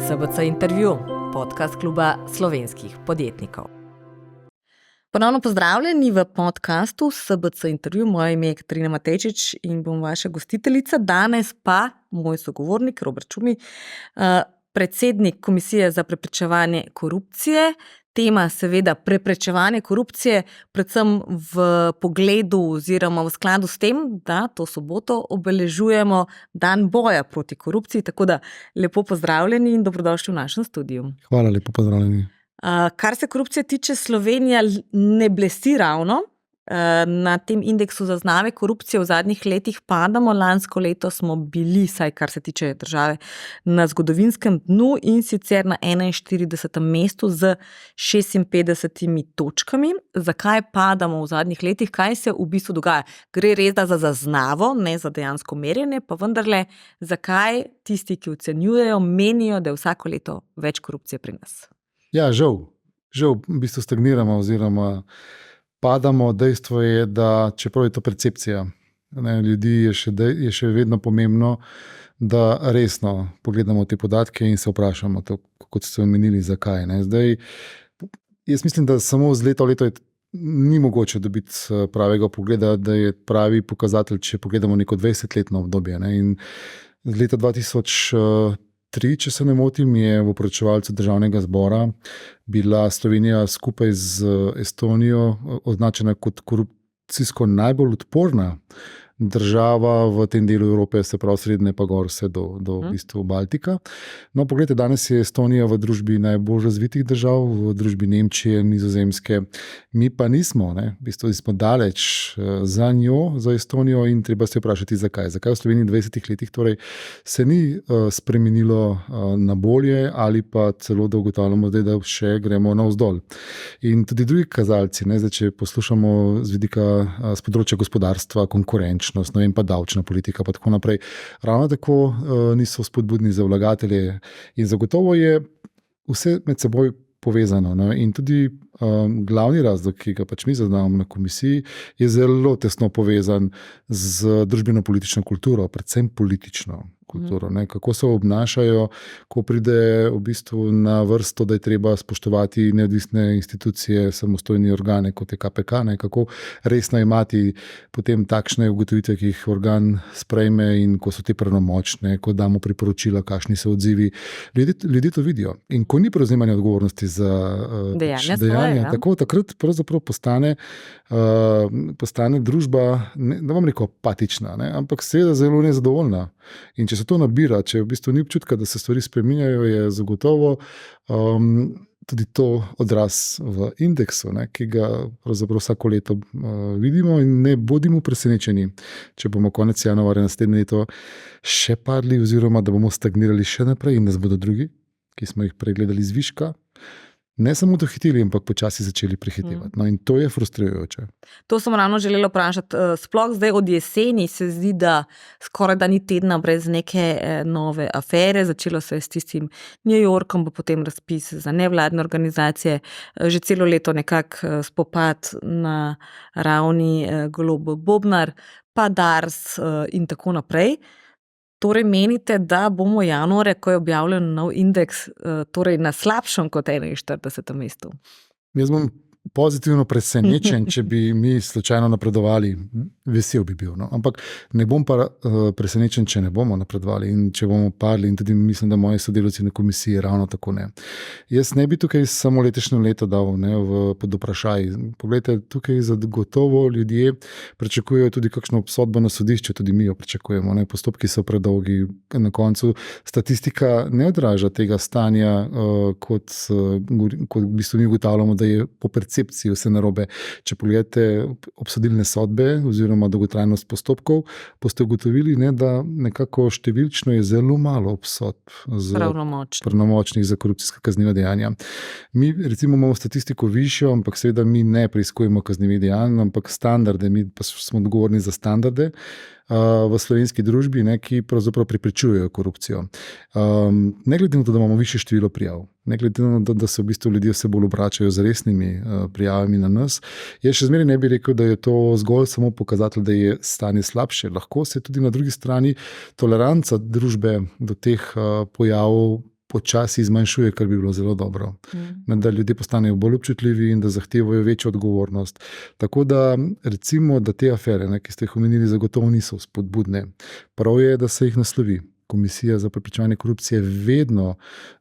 SBC intervju, podcast kluba slovenskih podjetnikov. Ponovno pozdravljeni v podcastu SBC intervju. Moje ime je Katarina Matejčič in bom vaša gostiteljica. Danes pa moj sogovornik Robert Šumi, predsednik Komisije za preprečevanje korupcije. Tema seveda preprečevanje korupcije, predvsem v pogledu oziroma v skladu s tem, da to soboto obeležujemo dan boja proti korupciji. Tako da lepo pozdravljeni in dobrodošli v našem studiu. Hvala, lepo pozdravljeni. Kar se korupcije tiče, Slovenija ne blesti ravno. Na tem indeksu zaznave korupcije v zadnjih letih padamo. Lansko leto smo bili, saj kar se tiče države, na zgodovinskem dnu in sicer na 41. mestu z 56 točkami. Zakaj padamo v zadnjih letih? Kaj se v bistvu dogaja? Gre res da za zaznavo, ne za dejansko merjenje, pa vendarle, zakaj tisti, ki ocenjujejo, menijo, da je vsako leto več korupcije pri nas? Ja, žal v bistvu stagniramo oziroma padamo. Dejstvo je, da čeprav je to percepcija, ljudi je še vedno pomembno, da resno pogledamo te podatke in se vprašamo, kot ste omenili, zakaj. Zdaj, jaz mislim, da samo z leta v leto ni mogoče dobiti pravega pogleda, da je pravi pokazatelj, če pogledamo neko 20-letno obdobje. In z leta 2003, če se ne motim, je v poročevalcu Državnega zbora bila Slovenija skupaj z Estonijo označena kot korupcijsko najbolj odporna država v tem delu Evrope, se pravi srednje pa gor vse do v bistvu Baltika. No, poglejte, danes je Estonija v družbi najbolj razvitih držav, v družbi Nemčije, Nizozemske. Mi pa nismo, v bistvu smo daleč za njo, za Estonijo, in treba se vprašati, zakaj. Zakaj v Sloveniji 20 letih torej se ni spremenilo na bolje, ali pa celo da ugotavljamo zdaj, da še gremo navzdol. In tudi drugi kazalci, zdaj, če poslušamo z vidika z področja gospodarstva, konkurenčnosti, ne vem, pa davčna politika, pa tako naprej. Ravno tako niso spodbudni za vlagatelje in zagotovo je vse med seboj povezano. In tudi glavni razlog, ki ga pač mi zaznavamo na komisiji, je zelo tesno povezan z družbeno-politično kulturo, predvsem politično kulturo. Kako se obnašajo, ko pride v bistvu na vrsto, da je treba spoštovati neodvisne institucije, samostojne organe, kot je KPK, kako resno imati potem takšne ugotovitve, ki jih organ sprejme, in ko so te pravnomočne, ko damo priporočila, kakšni so odzivi. Ljudje to vidijo. In ko ni prevzemanja odgovornosti za dejanja, tako takrat pravzaprav postane družba, ne bom rekel apatična, ampak seveda zelo nezadovoljna. In če se to nabira, če v bistvu ni občutka, da se stvari spreminjajo, je zagotovo tudi to odraz v indeksu, ki ga pravzaprav vsako leto vidimo, in ne bodimo presenečeni, če bomo konec januarja naslednje leto še padli oziroma da bomo stagnirali še naprej in nas bodo drugi, ki smo jih pregledali zviška, ne samo dohiteli, ampak počasi začeli prehitevati. In to je frustrirajoče. To sem ravno želela vprašati. Sploh zdaj od jeseni se zdi, da skoraj da ni tedna brez neke nove afere. Začelo se je s tistim New Yorkom, pa potem razpis za nevladne organizacije. Že celo leto nekako spopad na ravni Golob-Bobnar, pa Dars in tako naprej. Torej menite, da bomo januarja, ko je objavljen nov indeks, torej na slabšem kot 41. mestu? Jaz bom pozitivno presenečen, če bi mi slučajno napredovali. Vesel bi bil. Ampak ne bom pa presenečen, če ne bomo napredovali in če bomo padli, in tudi mislim, da moji sodelavci na komisiji ravno tako ne. Jaz ne bi tukaj samo letošnje leto dal pod vprašaj. Poglejte, tukaj zagotovo ljudje pričakujejo tudi kakšno obsodbo na sodišču, tudi mi jo pričakujemo. Postopki so predolgi, na koncu statistika ne odraža tega stanja, kot v bistvu mi ugotavljamo, da je po percepciji vse narobe. Če pogledate obsodilne sodbe oziroma dolgotrajnost postopkov, boste ugotovili, da nekako številčno je zelo malo obsodb pravnomočnih za korupcijska kazniva dejanja. Mi recimo imamo statistiko višjo, ampak seveda mi ne preiskujemo kaznivih dejanj, ampak standarde, mi pa smo odgovorni za standarde v slovenski družbi, ki pravzaprav preprečujejo korupcijo. Ne glede na to, da imamo višje število prijav, ne glede na to, da se v bistvu ljudje vse bolj obračajo z resnimi prijavami na nas, jaz še zmeraj ne bi rekel, da je to zgolj samo pokazatelj, da je stanje slabše. Lahko se tudi na drugi strani toleranca družbe do teh pojavov počasi zmanjšuje, kar bi bilo zelo dobro. Da ljudje postanejo bolj občutljivi in da zahtevajo večjo odgovornost. Tako da recimo, da te afere, ki ste jih omenili, zagotovo niso spodbudne. Prav je, da se jih naslovi. Komisija za preprečevanje korupcije vedno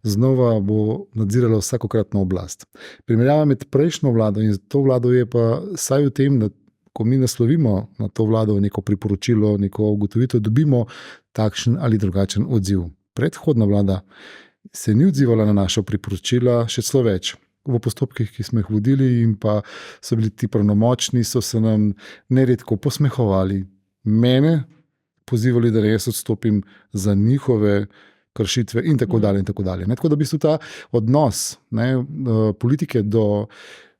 znova bo nadzirala vsakokratno oblast. Primerjava med prejšnjo vlado in to vlado je pa saj v tem, da ko mi naslovimo na to vlado neko priporočilo, neko ugotovitev, dobimo takšen ali drugačen odziv. Predhodna vlada se ni odzivala na naša priporočila, še celo več. V postopkih, ki smo jih vodili in pa so bili ti pravnomočni, so se nam neredko posmehovali. Mene pozivali, da res odstopim za njihove kršitve in tako dalje in tako dalje. Tako da v bistvu ta odnos politike do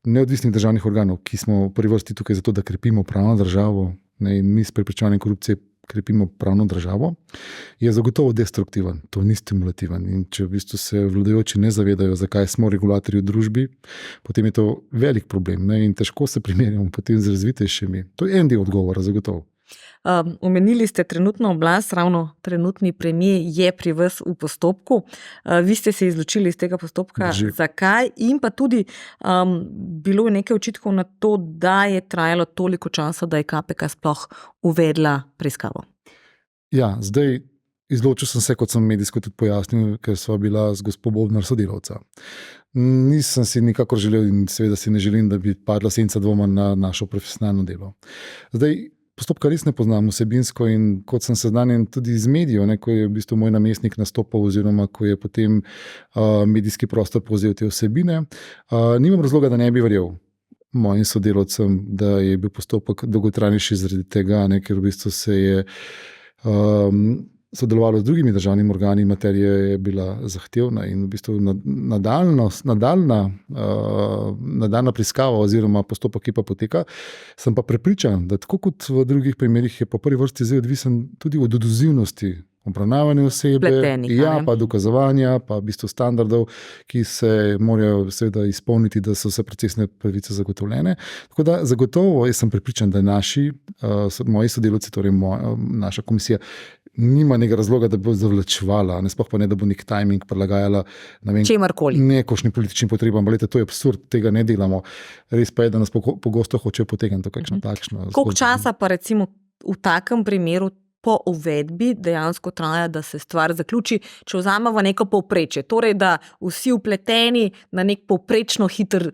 neodvisnih državnih organov, ki smo v prvi vrsti tukaj zato, da krepimo pravno državo, in mi s preprečevanjem korupcije krepimo pravno državo, je zagotovo destruktiven, to ni stimulativen. In če v bistvu se vladajoči ne zavedajo, zakaj smo regulatorji v družbi, potem je to velik problem in težko se primerjamo potem z razvitejšimi. To je en del odgovora, zagotovo. Omenili ste trenutno oblast, ravno trenutni premier je pri vas v postopku. Vi ste se izločili iz tega postopka. Zakaj? In pa tudi bilo je nekaj očitkov na to, da je trajalo toliko časa, da je KPK sploh uvedla preiskavo. Ja, zdaj izločil sem se, kot sem medijsko tudi pojasnil, ker sva bila z gospod Bobnar sodelavca. Nisem si nikakor želel in seveda si ne želim, da bi padla senca dvoma na našo profesionalno delo. Zdaj, postopka res ne poznam vsebinsko in kot sem seznanjen tudi iz medijev, ko je v bistvu moj namestnik nastopal oziroma ko je potem medijski prostor povzel te vsebine, nimam razloga, da ne bi verjel mojim sodelavcem, da je bil postopek dolgotrajnejši zaradi tega, ker v bistvu se je sodelovalo z drugimi državnimi organi, materija je bila zahtevna in v bistvu nadaljna preiskava oziroma postopek, ki pa poteka, sem pa prepričan, da tako kot v drugih primerih je po prvi vrsti zdaj odvisen tudi od odzivnosti obravnavanja osebe, pa dokazovanja, pa v bistvu standardov, ki se morajo seveda izpolniti, da so vse procesne pravice zagotovljene. Tako da zagotovo jaz sem prepričan, da moji sodelavci, torej naša komisija, nima nekega razloga, da bo zavlačevala, sploh pa ne, da bo nek timing prilagajala nekošnjim političnim potrebam. To je absurd, tega ne delamo. Res pa je, da nas pogosto hočejo potegniti kakšno takšno. Koliko časa pa recimo v takem primeru po uvedbi dejansko traja, da se stvar zaključi, če vzamemo neko povprečje? Torej, da vsi vpleteni na nek povprečno hiter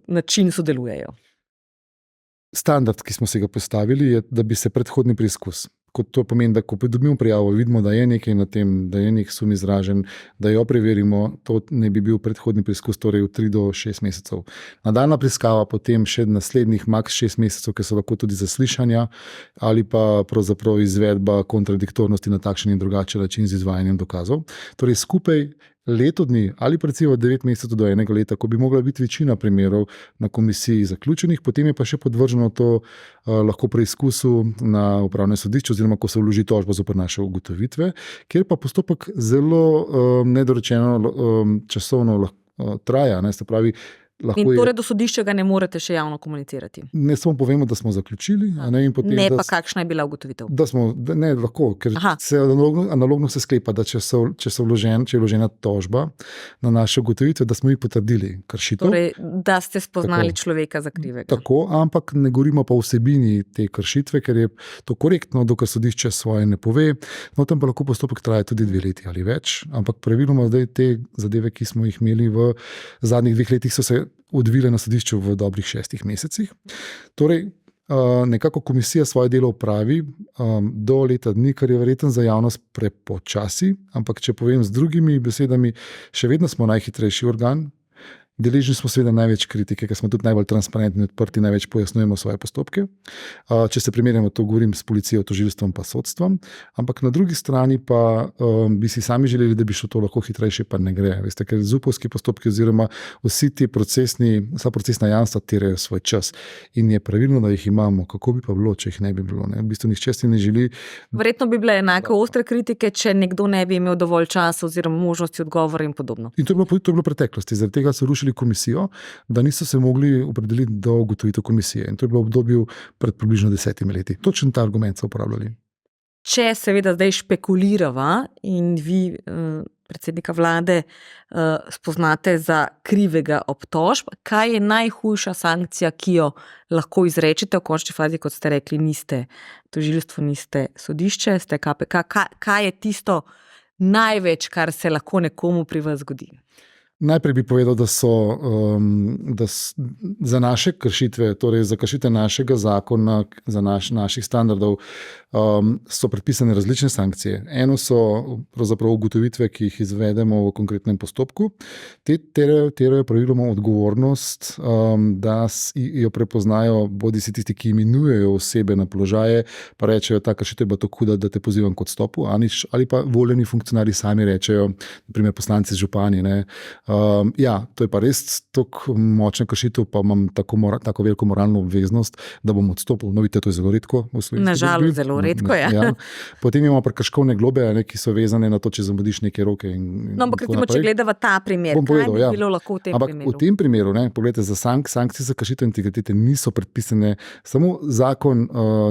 način sodelujejo. Standard, ki smo si ga postavili, je, da bi se predhodni preizkus. To pomeni, da ko dobimo prijavo, vidimo, da je nekaj na tem, da je nek sum izražen, da jo preverimo, to ne bi bil predhodni preizkus, torej v 3 do 6 mesecev. Nadaljna preiskava potem še naslednjih max 6 mesecev, ki so lahko tudi zaslišanja ali pa pravzaprav izvedba kontradiktornosti na takšen in drugačen način z izvajanjem dokazov. Torej skupaj leto dni ali recimo 9 mesecev do 1 leta, ko bi mogla biti večina primerov na komisiji zaključenih, potem je pa še podvrženo to lahko preizkusu na upravnem sodišču oziroma ko se vloži tožba zoper naše ugotovitve, kjer pa postopek zelo nedorečeno časovno traja. Se pravi, in torej do sodišča ga ne morete še javno komunicirati? Ne samo povemo, da smo zaključili. Ne pa kakšna je bila ugotovitev? Ne, lahko, ker se analogno se sklepa, da če je vložena tožba na naše ugotovitve, da smo jih potrdili kršitev. Torej, da ste spoznali človeka za krivega. Tako, ampak ne govorimo pa o vsebini te kršitve, ker je to korektno, dokler sodišče svoje ne pove. Tam pa lahko postopek traja tudi 2 leti ali več, ampak praviloma zdaj te zadeve, ki smo jih imeli v zadnjih 2 letih, so se odvile na sodišču v dobrih 6 mesecih. Torej, nekako komisija svoje delo opravi do leta dni, kar je verjetno za javnost prepočasi, ampak če povem z drugimi besedami, še vedno smo najhitrejši organ. Deležni smo seveda največ kritike, ker smo tudi najbolj transparentni in odprti, največ pojasnjujemo svoje postopke. Če se primerjamo, to govorim s policijo, tožilstvom pa sodstvom, ampak na drugi strani pa bi si sami želeli, da bi šlo to lahko hitrejše, pa ne gre. Veste, ker zupovski postopki oziroma vsa procesna jamstva terjajo svoj čas in je pravilno, da jih imamo. Kako bi pa bilo, če jih ne bi bilo? V bistvu nihče si ne želi. Verjetno bi bile enako ostre kritike, če nekdo ne bi imel dovolj časa oziroma možnosti odgovora in podobno. In to je bilo v preteklosti, zaradi tega so rušili komisijo, da niso se mogli opredeliti do ugotovitev komisije. In to je bilo v obdobju pred približno 10 leti. Točno ta argument so uporabljali. Če seveda zdaj špekulirava in vi predsednika vlade spoznate za krivega obtožb. Kaj je najhujša sankcija, ki jo lahko izrečete? V končni fazi, kot ste rekli, niste tožilstvo, niste sodišče, ste KPK. Kaj je tisto največ, kar se lahko nekomu pri vas zgodi? Najprej bi povedal, da za naše kršitve, torej za kršitve našega zakona, za naših standardov, so predpisane različne sankcije. Eno so pravzaprav ugotovitve, ki jih izvedemo v konkretnem postopku. Te terjajo praviloma odgovornost, da jo prepoznajo bodisi tisti, ki imenujejo osebe na položaje, pa rečejo, ta kršitev je bila tako huda, da te pozivam k odstopu, ali pa voljeni funkcionarji sami rečejo, naprimer poslanci, župani, ne. Ja, to je pa res tako močna kršitev, pa imam tako veliko moralno obveznost, da bom odstopil. No, vidite, to je zelo redko v slovenski Nažalost, zelo redko je. Ja. Potem imamo prekrškovne globe, ki so vezane na to, če zamudiš neke roke. Ampak recimo, če gledava ta primer, kaj bi bilo lahko v tem primeru? V tem primeru, pogledajte, za sankcije za kršitev integritete niso predpisane, samo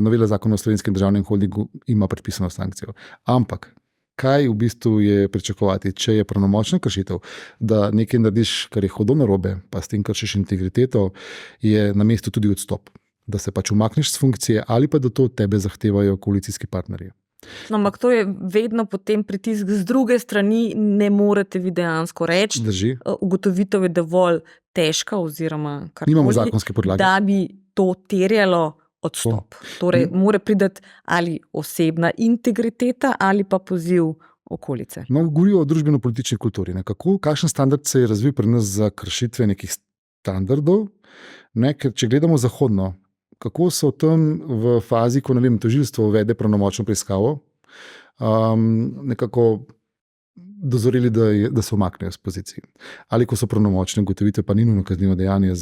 novela zakona o Slovenskem državnem holdingu ima predpisano sankcijo. Ampak kaj v bistvu je pričakovati, če je pravnomočna kršitev, da nekaj narediš, kar je hudo narobe, pa s tem kršiš integriteto, je na mestu tudi odstop. Da se pač umakneš z funkcije ali pa da to od tebe zahtevajo koalicijski partnerji. No, ampak to je vedno potem pritisk z druge strani, ne morete vi dejansko reči. Drži. Ugotovitev je dovolj težka oziroma nimamo zakonske podlage, da bi to terjalo odstop. Torej, mora priti ali osebna integriteta ali pa poziv okolice. No, govorijo o družbeno-politični kulturi. Kakšen standard se je razvil pri nas za kršitve nekih standardov? Ker če gledamo zahodno, kako so tam v fazi, ko tožilstvo uvede pravnomočno preiskavo, nekako dozorili, da se umaknejo z pozicij. Ali ko so pravnomočne ugotovitve, pa ni nujno kaznivo dejanje,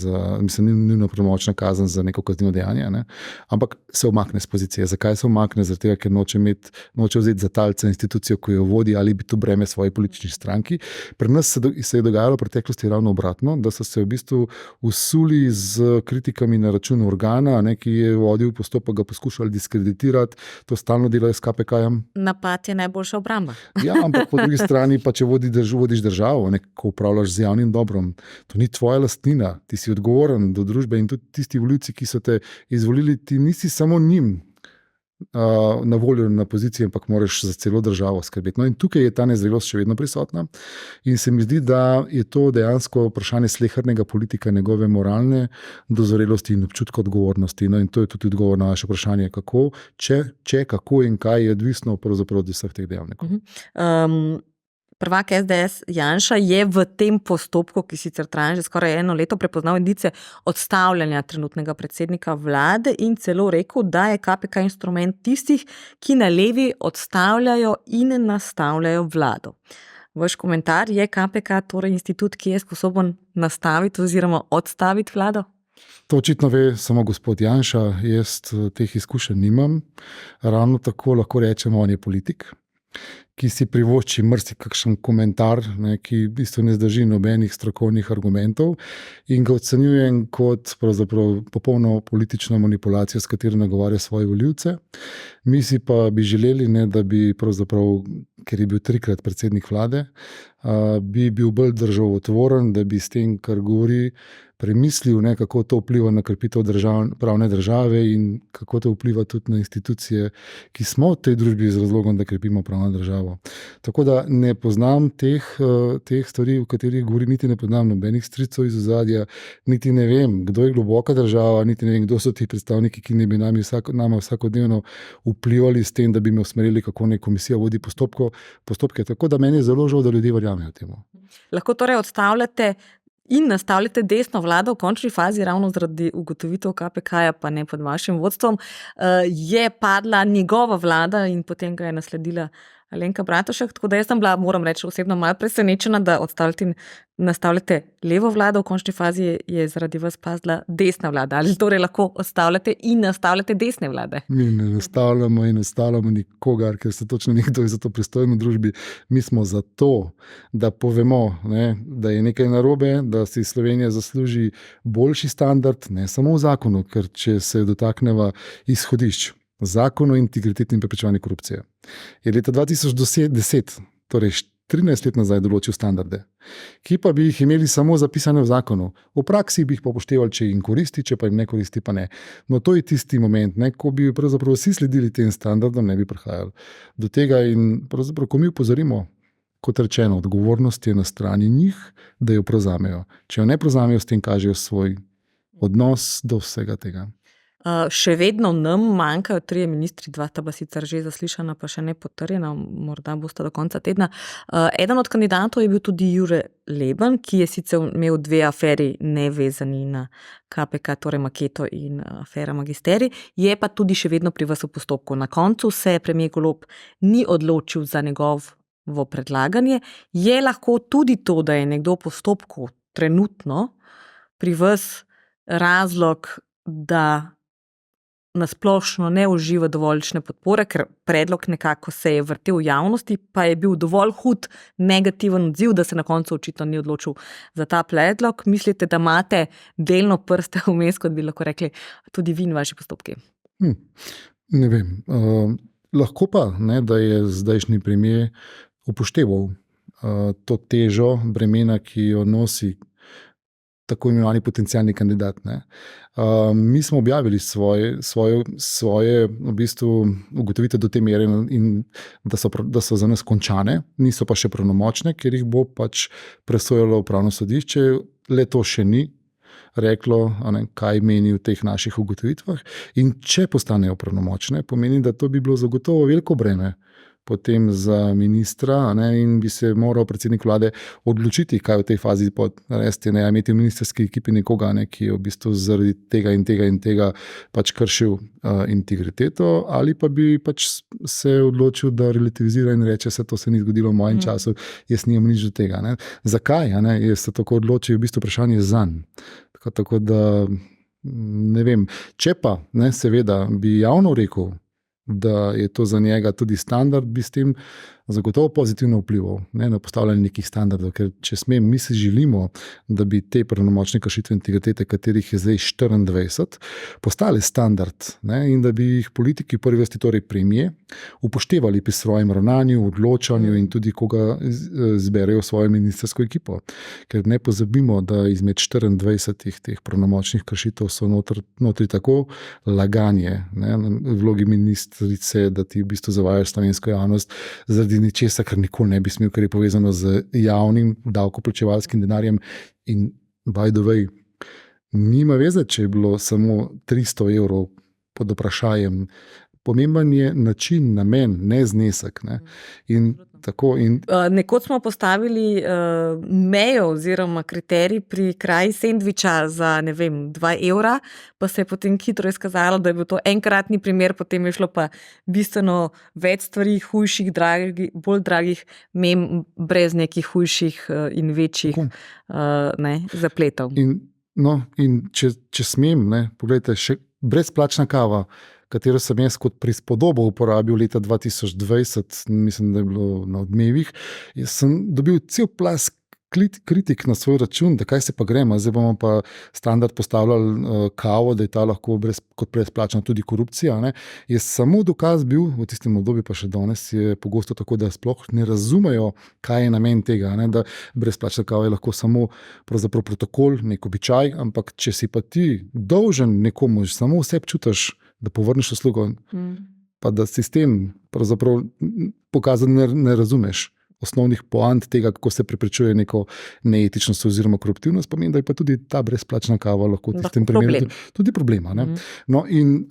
ni nujno pravnomočna kazen za neko kaznivo dejanje, ne? Ampak se umakne z pozicije. Zakaj se umakne? Zaradi tega, ker noče vzeti za talca institucijo, ko jo vodi, ali bi to breme svoji politični stranki. Pri nas se je dogajalo v preteklosti ravno obratno, da so se v bistvu usuli z kritikami na račun organa, ki je vodil postopek, ga poskušali diskreditirati. To stalno delajo s KPK-jem. Napad je najboljša obramba. Ja, ampak po drugi strani pa če vodiš državo, ko upravljaš z javnim dobrom, to ni tvoja lastnina, ti si odgovoren do družbe in tudi tisti volivci, ki so te izvolili, ti nisi samo njim na voljo na poziciji, ampak moraš za celo državo skrbeti. No in tukaj je ta nezrelost še vedno prisotna in se mi zdi, da je to dejansko vprašanje slehernega politika, njegove moralne dozorelosti in občutka odgovornosti. No in to je tudi odgovor na vaše vprašanje, kako, kako in kaj je odvisno pravzaprav od vseh teh dejavnikov. Prvak SDS Janša je v tem postopku, ki sicer traja že skoraj 1 leto, prepoznal indice odstavljanja trenutnega predsednika vlade in celo rekel, da je KPK instrument tistih, ki na levi odstavljajo in nastavljajo vlado. Vaš komentar, je KPK torej institut, ki je sposoben nastaviti oziroma odstaviti vlado? To očitno ve samo gospod Janša, jaz teh izkušenj nimam. Ravno tako lahko rečemo, on je politik, ki si privošči marsikakšen komentar, ki v bistvu ne zdrži nobenih strokovnih argumentov in ga ocenjujem kot pravzaprav popolno politično manipulacijo, s katero nagovarja svoje volivce. Mi si pa bi želeli, da bi pravzaprav, ker je bil 3-krat predsednik vlade, bi bil bolj državotvoren, da bi s tem, kar govori, premislil, kako to vpliva na krepitev pravne države in kako to vpliva tudi na institucije, ki smo v tej družbi z razlogom, da krepimo pravno državo. Tako da ne poznam teh stvari, v katerih govori, niti ne poznam nobenih stricev iz ozadja, niti ne vem, kdo je globoka država, niti ne vem, kdo so ti predstavniki, ki ne bi nama vsakodnevno vplivali s tem, da bi me usmerili, kako naj komisija vodi postopke. Tako da meni je zelo žal, da ljudje verjamejo temu. Lahko torej odstavljate in nastavljate desno vlado v končni fazi, ravno zaradi ugotovitev KPK-ja, pa ne pod vašim vodstvom, je padla njegova vlada in potem ga je nasledila Alenka Bratušek, tako da jaz sem bila, moram reči, osebno malo presenečena, da odstavljate in nastavljate levo vlado, v končni fazi je zaradi vas padla desna vlada. Ali torej lahko odstavljate in nastavljate desne vlade? Mi ne nastavljamo in nastavljamo nikogar, ker se točno nekdo je za to pristojen v družbi. Mi smo za to, da povemo, da je nekaj narobe, da si Slovenija zasluži boljši standard, ne samo v zakonu, ker če se dotakneva izhodišč. Zakon o integriteti in preprečevanju korupcije je leta 2010, torej 13 let nazaj določil standarde, ki pa bi jih imeli samo zapisane v zakonu. V praksi bi jih pa upoštevali, če jim koristi, če pa jim ne koristi, pa ne. No, to je tisti moment, ne, ko bi pravzaprav vsi sledili tem standardom, ne bi prihajali do tega. In pravzaprav, ko mi upozorimo, kot rečeno, odgovornost je na strani njih, da jo prevzamejo. Če jo ne prevzamejo, s tem kažejo svoj odnos do vsega tega. Še vedno nam manjkajo 3 ministri, 2 sta pa sicer že zaslišana, pa še ne potrjena, morda bosta do konca tedna. Eden od kandidatov je bil tudi Jure Leben, ki je sicer imel 2 aferi nevezani na KPK, torej Maketo in afera Magisterij, je pa tudi še vedno pri vas v postopku. Na koncu se premijer Golob ni odločil za njegovo predlaganje. Je lahko tudi to, da je nekdo v postopku trenutno pri vas razlog, da nasplošno ne uživa dovoljšne podpore, ker predlog nekako se je vrtel v javnosti, pa je bil dovolj hud negativen odziv, da se na koncu očitno ni odločil za ta predlog. Mislite, da imate delno prste vmes, kot bi lahko rekli, tudi vi in vaši postopki? Ne vem. Lahko pa, ne, da je zdajšnji premier upošteval to težo bremena, ki jo nosi tako imenovani potencialni kandidat. Ne. Mi smo objavili svoje v bistvu ugotovitve do te mere, in da so za nas končane, niso pa še pravnomočne, ker jih bo pač presojalo upravno sodišče. Le to še ni reklo, kaj meni v teh naših ugotovitvah. In če postanejo pravnomočne, pomeni, da to bi bilo zagotovo veliko breme potem za ministra, in bi se moral predsednik vlade odločiti, kaj v tej fazi narediti, imeti v ministerski ekipi nekoga, ki je v bistvu zaradi tega in tega pač kršil integriteto, ali pa bi pač se odločil, da relativizira in reče, to se ni zgodilo v mojem času, jaz nimam nič do tega. Zakaj je se tako odločil, v bistvu vprašanje zanj. Tako da ne vem. Če pa, seveda, bi javno rekel, da je to za njega tudi standard, bi s tem zagotovo pozitivno vplival na postavljanje nekih standardov, ker če smem, mi si želimo, da bi te pravnomočne kršitve integritete, katerih je zdaj 24, postale standard, in da bi jih politiki v prvi vrsti, torej premier, upoštevali pri svojem ravnanju, odločanju in tudi koga zberejo v svojo ministersko ekipo. Ker ne pozabimo, da izmed 24 teh pravnomočnih kršitev so notri tako laganje, v vlogi ministrice, da ti v bistvu zavajaš slovensko javnost zaradi ničesa, kar nikoli ne bi smel, ker je povezano z javnim davkoplačevalskim denarjem. In by the way, nima veze, če je bilo samo 300 evrov pod vprašajem. Pomemben je način, namen, ne znesek. Nekoč smo postavili mejo oziroma kriterij pri kraji sendviča za 2 evra, pa se je potem hitro izkazalo, da je bil to enkratni primer, potem je šlo pa bistveno več stvari, hujših, bolj dragih mem, brez nekih hujših in večjih zapletov. In če smem, pogledajte, še brezplačna kava, katero sem jaz kot prispodobo uporabil leta 2020, mislim, da je bilo na Odmevih, jaz sem dobil cel plas kritik na svoj račun, da kaj se pa gremo, zdaj bomo pa standard postavljali kavo, da je ta lahko kot brezplačna tudi korupcija. Je samo dokaz bil, v tistem obdobju pa še danes je pogosto tako, da sploh ne razumejo, kaj je namen tega, da brezplačna kava je lahko samo pravzaprav protokol, nek običaj, ampak če si pa ti dolžen nekomu, samo vse čutiš, da povrneš uslugo, pa da sistem pravzaprav pokazal ne razumeš osnovnih poant tega, kako se preprečuje neko neetičnost oziroma koruptivnost, pomeni, da je pa tudi ta brezplačna kava lahko v tistem primeru tudi problema. No, in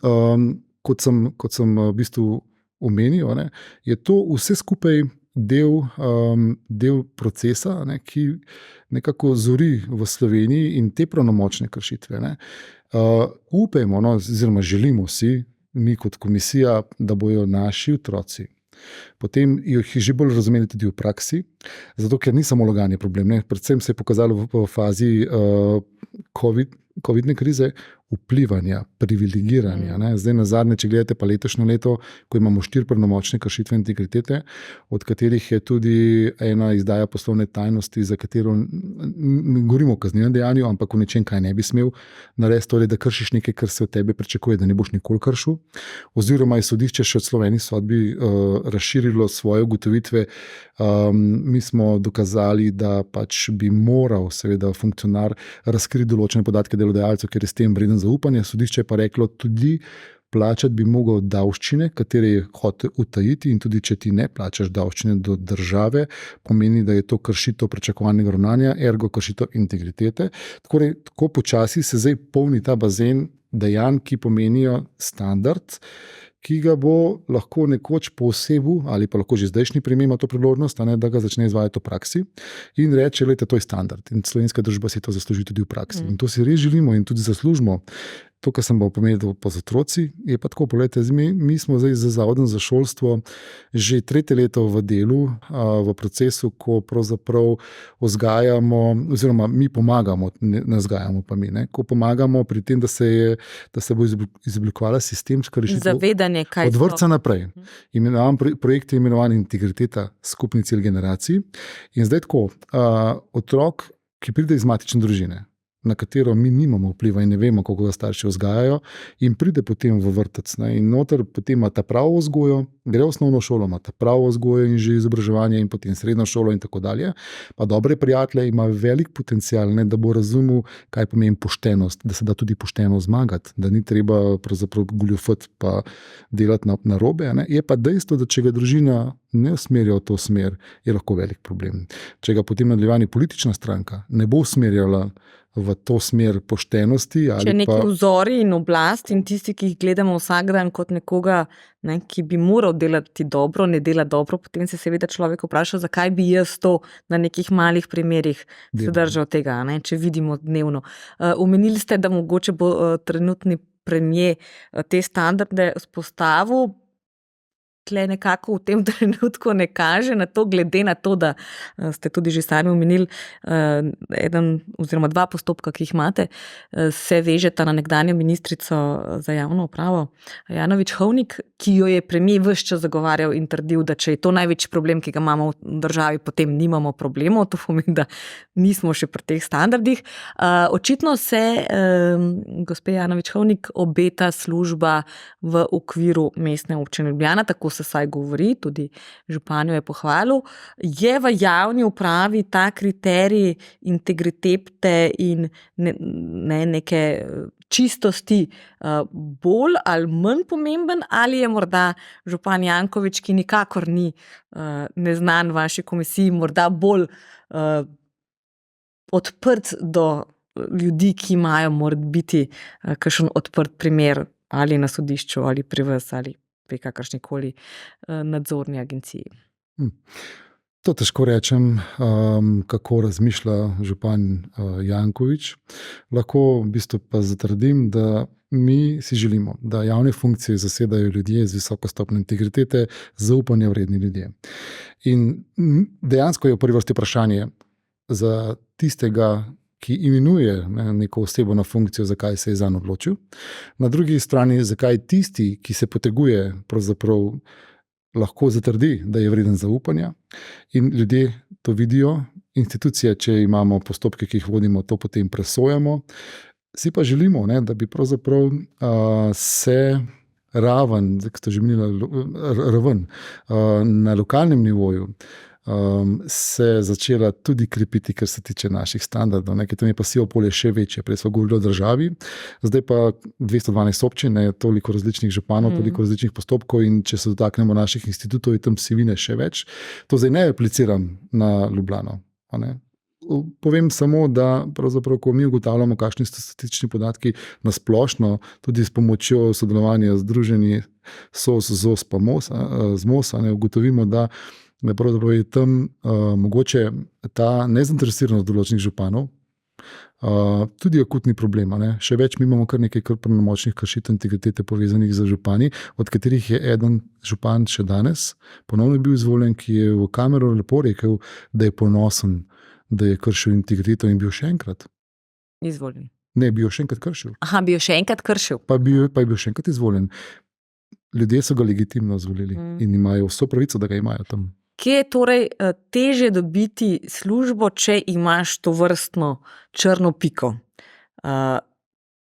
kot sem v bistvu omenil, je to vse skupaj del procesa, ki nekako zori v Sloveniji, in te pravnomočne kršitve. Upajmo, oziroma želimo si, mi kot komisija, da bojo naši otroci potem jih že bolj razumeli tudi v praksi, zato ker ni samo laganje problem. Predvsem se je pokazalo v fazi covidne krize, vplivanja, privilegiranja. Zdaj na zadnje, če gledate pa letošnje leto, ko imamo 4 pravnomočne kršitve integritete, od katerih je tudi ena izdaja poslovne tajnosti, za katero ne govorimo o kaznivem dejanju, ampak o nečem, kaj ne bi smel narediti, torej, da kršiš nekaj, kar se od tebe pričakuje, da ne boš nikoli kršil. Oziroma je sodišče še od Sloveniji sodbi razširilo svoje ugotovitve. Mi smo dokazali, da pač bi moral seveda funkcionar razkriti določene podatke delodajalcev, ker je s tem vreden zaupanja. Sodišče je pa reklo tudi, plačati bi mogel davščine, katere je hotel utajiti, in tudi če ti ne plačaš davščine do države, pomeni, da je to kršitev pričakovanega ravnanja, ergo kršitev integritete. Tako počasi se zdaj polni ta bazen dejanj, ki pomenijo standard, ki ga bo lahko nekoč posebej, ali pa lahko že zdajšnji primer ima to priložnost, da ga začne izvajati v praksi in reče, da to je standard. In slovenska družba si to zasluži tudi v praksi. In to si res želimo in tudi zaslužimo. To, kar sem povedal po otroci, je pa tako, poglejte, mi smo zdaj z Zavodom za šolstvo že 3. leto v delu, v procesu, ko pravzaprav vzgajamo, oziroma mi pomagamo, ne vzgajamo pa mi, ko pomagamo pri tem, da se bo izoblikovala sistemska rešitev. Zavedanje, kaj od vrtca naprej. Projekt je imenovan Integriteta, skupni cilj generacij. In zdaj tako, otrok, ki pride iz matične družine, na katero mi nimamo vpliva in ne vemo, kako ga starši vzgajajo, in pride potem v vrtec. In noter potem ima ta pravo vzgojo, gre v osnovno šolo, ima ta pravo vzgojo in že izobraževanje, in potem srednjo šolo in tako dalje. Pa dobre prijatelje, ima velik potencial, da bo razumel, kaj pomeni poštenost, da se da tudi pošteno zmagati, da ni treba pravzaprav goljufati pa delati narobe. Je pa dejstvo, da če ga družina ne usmerja v to smer, je lahko velik problem. Če ga potem nadaljevanje politična stranka ne bo usmerjala v to smer poštenosti. Če neki vzori in oblast in tisti, ki jih gledamo vsak dan kot nekoga, ki bi moral delati dobro, ne dela dobro, potem se seveda človek vpraša, zakaj bi jaz to na nekih malih primerih se držal tega, če vidimo dnevno. Omenili ste, da mogoče bo trenutni premier te standarde vzpostavil. Tle nekako v tem trenutku ne kaže na to, glede na to, da ste tudi že sami omenili, eden oziroma 2 postopka, ki jih imate, se vežeta na nekdanjo ministrico za javno upravo Ajanović Hovnik, ki jo je premier ves čas zagovarjal in trdil, da če je to največji problem, ki ga imamo v državi, potem nimamo problemov. To pomeni, da nismo še pri teh standardih. Očitno se gospe Ajanović Hovnik obeta služba v okviru Mestne občine Ljubljana, tako se saj govori, tudi županjo je pohvalil. Je v javni upravi ta kriterij integritete in neke čistosti bolj ali manj pomemben, ali je morda župan Janković, ki nikakor ni neznan vaši komisiji, morda bolj odprt do ljudi, ki imajo morebiti kakšen odprt primer ali na sodišču ali pri vas ali pri kakršnikoli nadzorni agenciji. To težko rečem, kako razmišlja župan Janković. Lahko v bistvu pa zatrdim, da mi si želimo, da javne funkcije zasedajo ljudje z visoko stopnjo integritete, zaupanja vredni ljudje. In dejansko je v prvi vrsti vprašanje za tistega, ki imenuje neko osebo na funkcijo, zakaj se je zanj odločil. Na drugi strani, zakaj tisti, ki se poteguje, pravzaprav lahko zatrdi, da je vreden zaupanja, in ljudje to vidijo. Institucije, če imamo postopke, ki jih vodimo, to potem presojamo. Si pa želimo, da bi pravzaprav se raven, kot ste že omenili, raven na lokalnem nivoju se začela tudi krepiti, kar se tiče naših standardov. Tam je pa sivo polje še večje. Prej smo govorili o državi, zdaj pa 212 občin, toliko različnih županov, toliko različnih postopkov, in če se dotaknemo naših institutov, je tam sivine še več. To zdaj ne apliciram na Ljubljano. Povem samo, da pravzaprav, ko mi ugotavljamo, kakšni so statistični podatki na splošno, tudi s pomočjo sodelovanja združenj SOS, ZOS pa ZMOS, ugotovimo, da pravzaprav je tam mogoče ta nezainteresiranost določenih županov tudi akutni problem. Še več, mi imamo kar nekaj pravnomočnih kršitev integritete povezanih z župani, od katerih je eden župan še danes ponovno bil izvoljen, ki je v kamero lepo rekel, da je ponosen, da je kršil integriteto in bil še enkrat izvoljen. Ne, bi jo še enkrat kršil. Aha, bi jo še enkrat kršil. Pa je bil še enkrat izvoljen. Ljudje so ga legitimno izvolili in imajo vso pravico, da ga imajo tam. Kje je torej teže dobiti službo, če imaš to vrstno črno piko?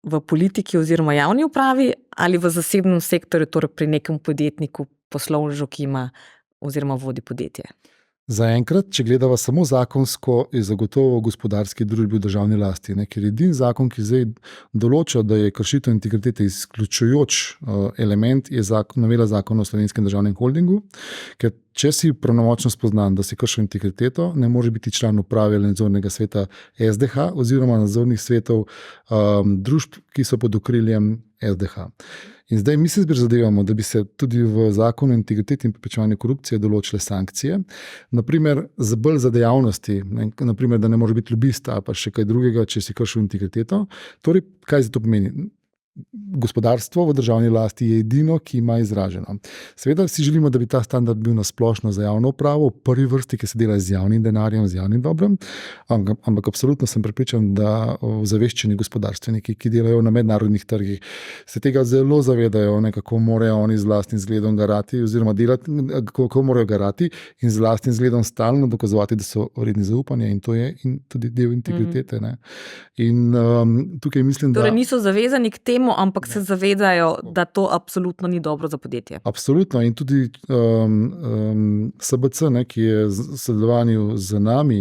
V politiki oziroma javni upravi ali v zasebnem sektorju, torej pri nekem podjetniku, poslovnežu, ki ima oziroma vodi podjetje? Zaenkrat, če gledava samo zakonsko, je zagotovo gospodarski družbi v državni lasti. Ker je edini zakon, ki zdaj določa, da je kršitev integritete izključujoč element, je novela zakona o Slovenskem državnem holdingu, ker če si pravnomočno spoznan, da si kršil integriteto, ne moreš biti član uprave ali nadzornega sveta SDH oziroma nadzornih svetov družb, ki so pod okriljem SDH. In zdaj mi se prizadevamo, da bi se tudi v zakonu o integriteti in preprečevanju korupcije določile sankcije, naprimer bolj za dejavnosti, naprimer, da ne moreš biti lobist ali pa še kaj drugega, če si kršil integriteto. Torej, kaj to pomeni? Gospodarstvo v državni lasti je edino, ki ima izraženo. Seveda si želimo, da bi ta standard bil nasplošno za javno upravo, v prvi vrsti, ki se dela z javnim denarjem, z javnim dobrom, ampak absolutno sem prepričan, da ozaveščeni gospodarstveniki, ki delajo na mednarodnih trgih, se tega zelo zavedajo, kako morajo oni z lastnim zgledom garati, oziroma delati, kako morajo garati in z lastnim zgledom stalno dokazovati, da so vredni zaupanja, in to je tudi del integritete. In tukaj mislim, da torej niso zavezani k temu, ampak se zavedajo, da to absolutno ni dobro za podjetje. Absolutno. In tudi SBC, ki je v sodelovanju z nami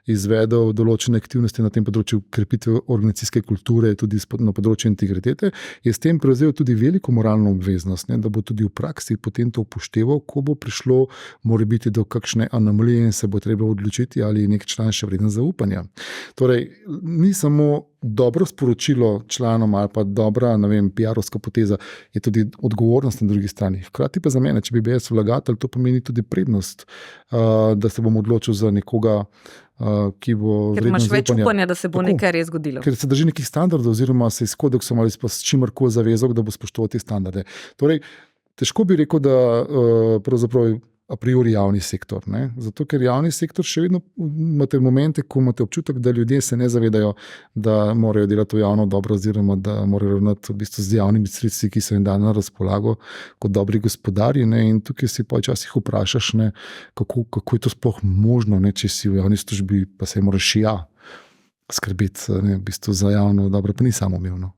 izvedel določene aktivnosti na tem področju krepitve organizacijske kulture, tudi na področju integritete, je s tem prevzel tudi veliko moralno obveznost, da bo tudi v praksi potem to upošteval, ko bo prišlo morebiti do kakšne anomalije in se bo treba odločiti, ali je nek član še vreden zaupanja. Torej, ni samo dobro sporočilo članom ali pa dobra, PR-ovska poteza, je tudi odgovornost na drugi strani. Hkrati pa za mene, če bi bil jaz vlagatelj, to pomeni tudi prednost, da se bom odločil za nekoga, ki bo vreden zaupanja. Ker imaš več upanja, da se bo nekaj res zgodilo. Ker se drži nekih standardov oziroma se s kodeksom ali s čimerkoli zavezal, da bo spoštoval te standarde. Torej, težko bi rekel, da pravzaprav a priori javni sektor. Zato, ker javni sektor še vedno imate momente, ko imate občutek, da ljudje se ne zavedajo, da morajo delati v javno dobro oziroma da morajo ravnati v bistvu z javnimi sredstvi, ki so jim dane na razpolago kot dobri gospodarji. In tukaj si pa včasih vprašaš, kako je to sploh možno, če si v javni službi, pa se moraš skrbeti v bistvu za javno dobro, pa ni samoumevno.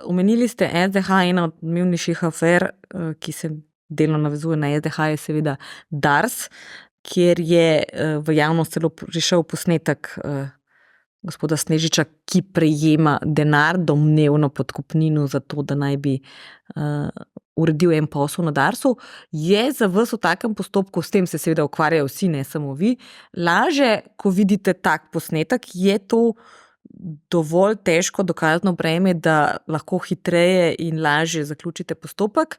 Omenili ste SDH, ena od odmevnejših afer, ki se delno navezuje na SDH, je seveda Dars, kjer je v javnost celo prišel posnetek gospoda Snežiča, ki prejema denar, domnevno podkupnino za to, da naj bi uredil en posel na Darsu. Je za vas v takem postopku, s tem se seveda ukvarjajo vsi, ne samo vi, laže, ko vidite tak posnetek, je to dovolj težko dokazno breme, da lahko hitreje in lažje zaključite postopek,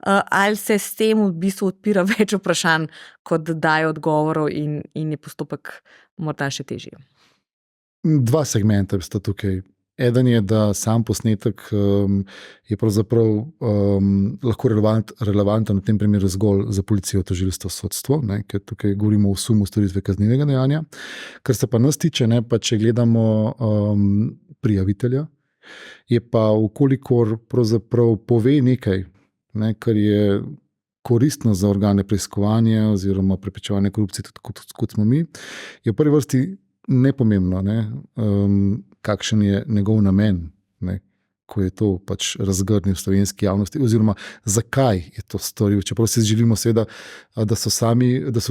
ali se s tem v bistvu odpira več vprašanj, kot daje odgovorov in je postopek morda še težji? Dva segmenta sta tukaj. Eden je, da sam posnetek je pravzaprav lahko relevanten v tem primeru zgolj za policijo, tožilstvo, sodstvo, ker tukaj govorimo o sumu storitve kaznivega dejanja. Kar se pa nas tiče, pa če gledamo prijavitelja, je pa vkolikor pravzaprav pove nekaj, kar je koristno za organe preiskovanja oziroma preprečevanja korupcije, tudi kot smo mi, je v prvi vrsti nepomembno, kakšen je njegov namen, ko je to pač razgrnil v slovenski javnosti, oziroma zakaj je to storil. Čeprav si želimo seveda, da so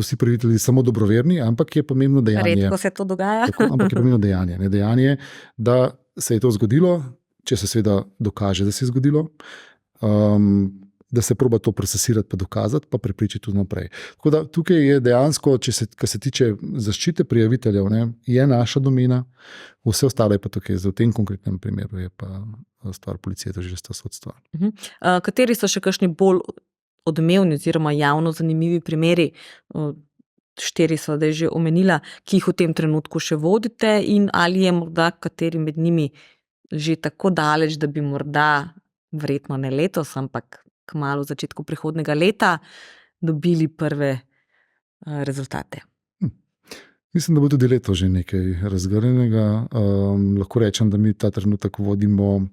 vsi prijavitelji samo dobroverni, ampak je pomembno dejanje. Redko se to dogaja. Tako, ampak je pomembno dejanje. Dejanje, da se je to zgodilo, če se seveda dokaže, da se je zgodilo, da se proba to procesirati, pa dokazati, pa prepričati tudi naprej. Tako da tukaj je dejansko, kar se tiče zaščite prijaviteljev, je naša domena, vse ostalo je pa tukaj, v tem konkretnem primeru je pa stvar policije, tožilstva, sodstva. Kateri so še kakšni bolj odmevni oziroma javno zanimivi primeri, 4 so zdaj že omenila, ki jih v tem trenutku še vodite, in ali je morda kateri med njimi že tako daleč, da bi morda, verjetno ne letos, ampak kmalu v začetku prihodnjega leta, dobili prve rezultate? Mislim, da bo tudi leto že nekaj razgrnjenega. Lahko rečem, da mi ta trenutek vodimo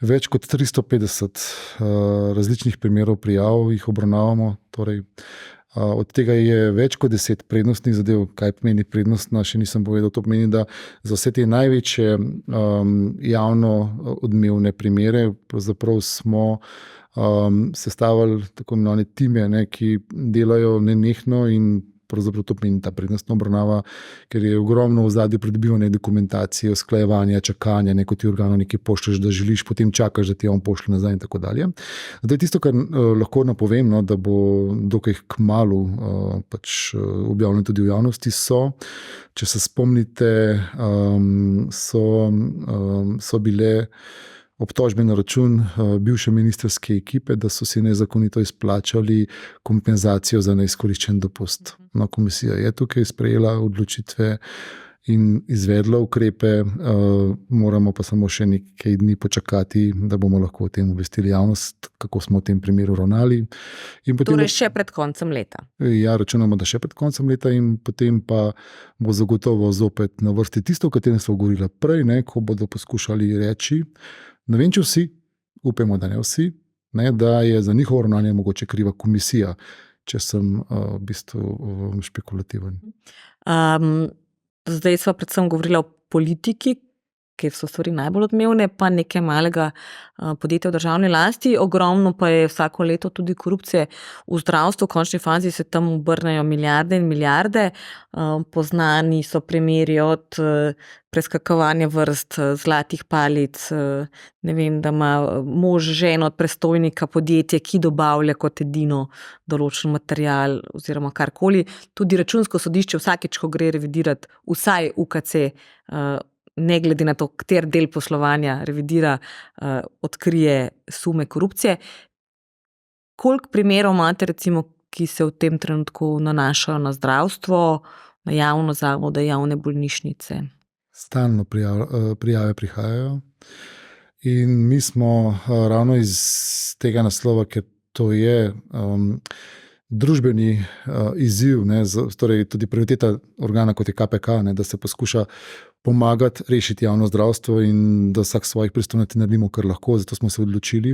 več kot 350 različnih primerov prijav, jih obravnavamo. Torej, od tega je več kot 10 prednostnih zadev. Kaj pomeni prednostna, še nisem povedal. To pomeni, da za vse te največje javno odmevne primere pravzaprav smo sestavili tako imenovane time, ki delajo nenehno, in pravzaprav to pomeni ta prednostna obravnava, ker je ogromno v ozadju pridobivanja dokumentacije, usklajevanja, čakanja, ko ti organu nekaj pošlješ, da želiš, potem čakaš, da ti on pošlje nazaj in tako dalje. Zdaj, tisto, kar lahko napovem, no, da bo dokaj kmalu objavljeno tudi v javnosti, če se spomnite, so bile obtožbe na račun bivše ministrske ekipe, da so si nezakonito izplačali kompenzacijo za neizkoriščen dopust. No, komisija je tukaj sprejela odločitve in izvedla ukrepe, moramo pa samo še nekaj dni počakati, da bomo lahko o tem obvestili javnost, kako smo v tem primeru ravnali. Torej še pred koncem leta. Ja, računamo, da še pred koncem leta, in potem pa bo zagotovo zopet na vrsti tisto, o katerem smo govorili prej, ko bodo poskušali reči, ne vem, če vsi, upamo, da ne vsi, da je za njihovo ravnanje mogoče kriva komisija, če sem v bistvu špekulativen. Zdaj sva predvsem govorila o politiki, kjer so stvari najbolj odmevne, pa nekaj malega podjetja v državni lasti. Ogromno pa je vsako leto tudi korupcije v zdravstvu. V končni fazi se tam obrnejo milijarde in milijarde. Poznani so primeri od preskakovanja vrst, zlatih palic, ne vem, da ima mož ženo od predstojnika podjetja, ki dobavlja kot edino določen material oziroma karkoli. Tudi Računsko sodišče vsakeč, ko gre revidirati vsaj UKC, ne glede na to, kater del poslovanja revidira, odkrije sume korupcije. Koliko primerov imate, recimo, ki se v tem trenutku nanašajo na zdravstvo, na javno zavode, javne bolnišnice? Stalno prijave prihajajo in mi smo ravno iz tega naslova, ker to je družbeni izziv, torej tudi prioriteta organa kot je KPK, da se poskuša pomagati rešiti javno zdravstvo in da vsak svojih pristojnosti naredimo, kar lahko, zato smo se odločili.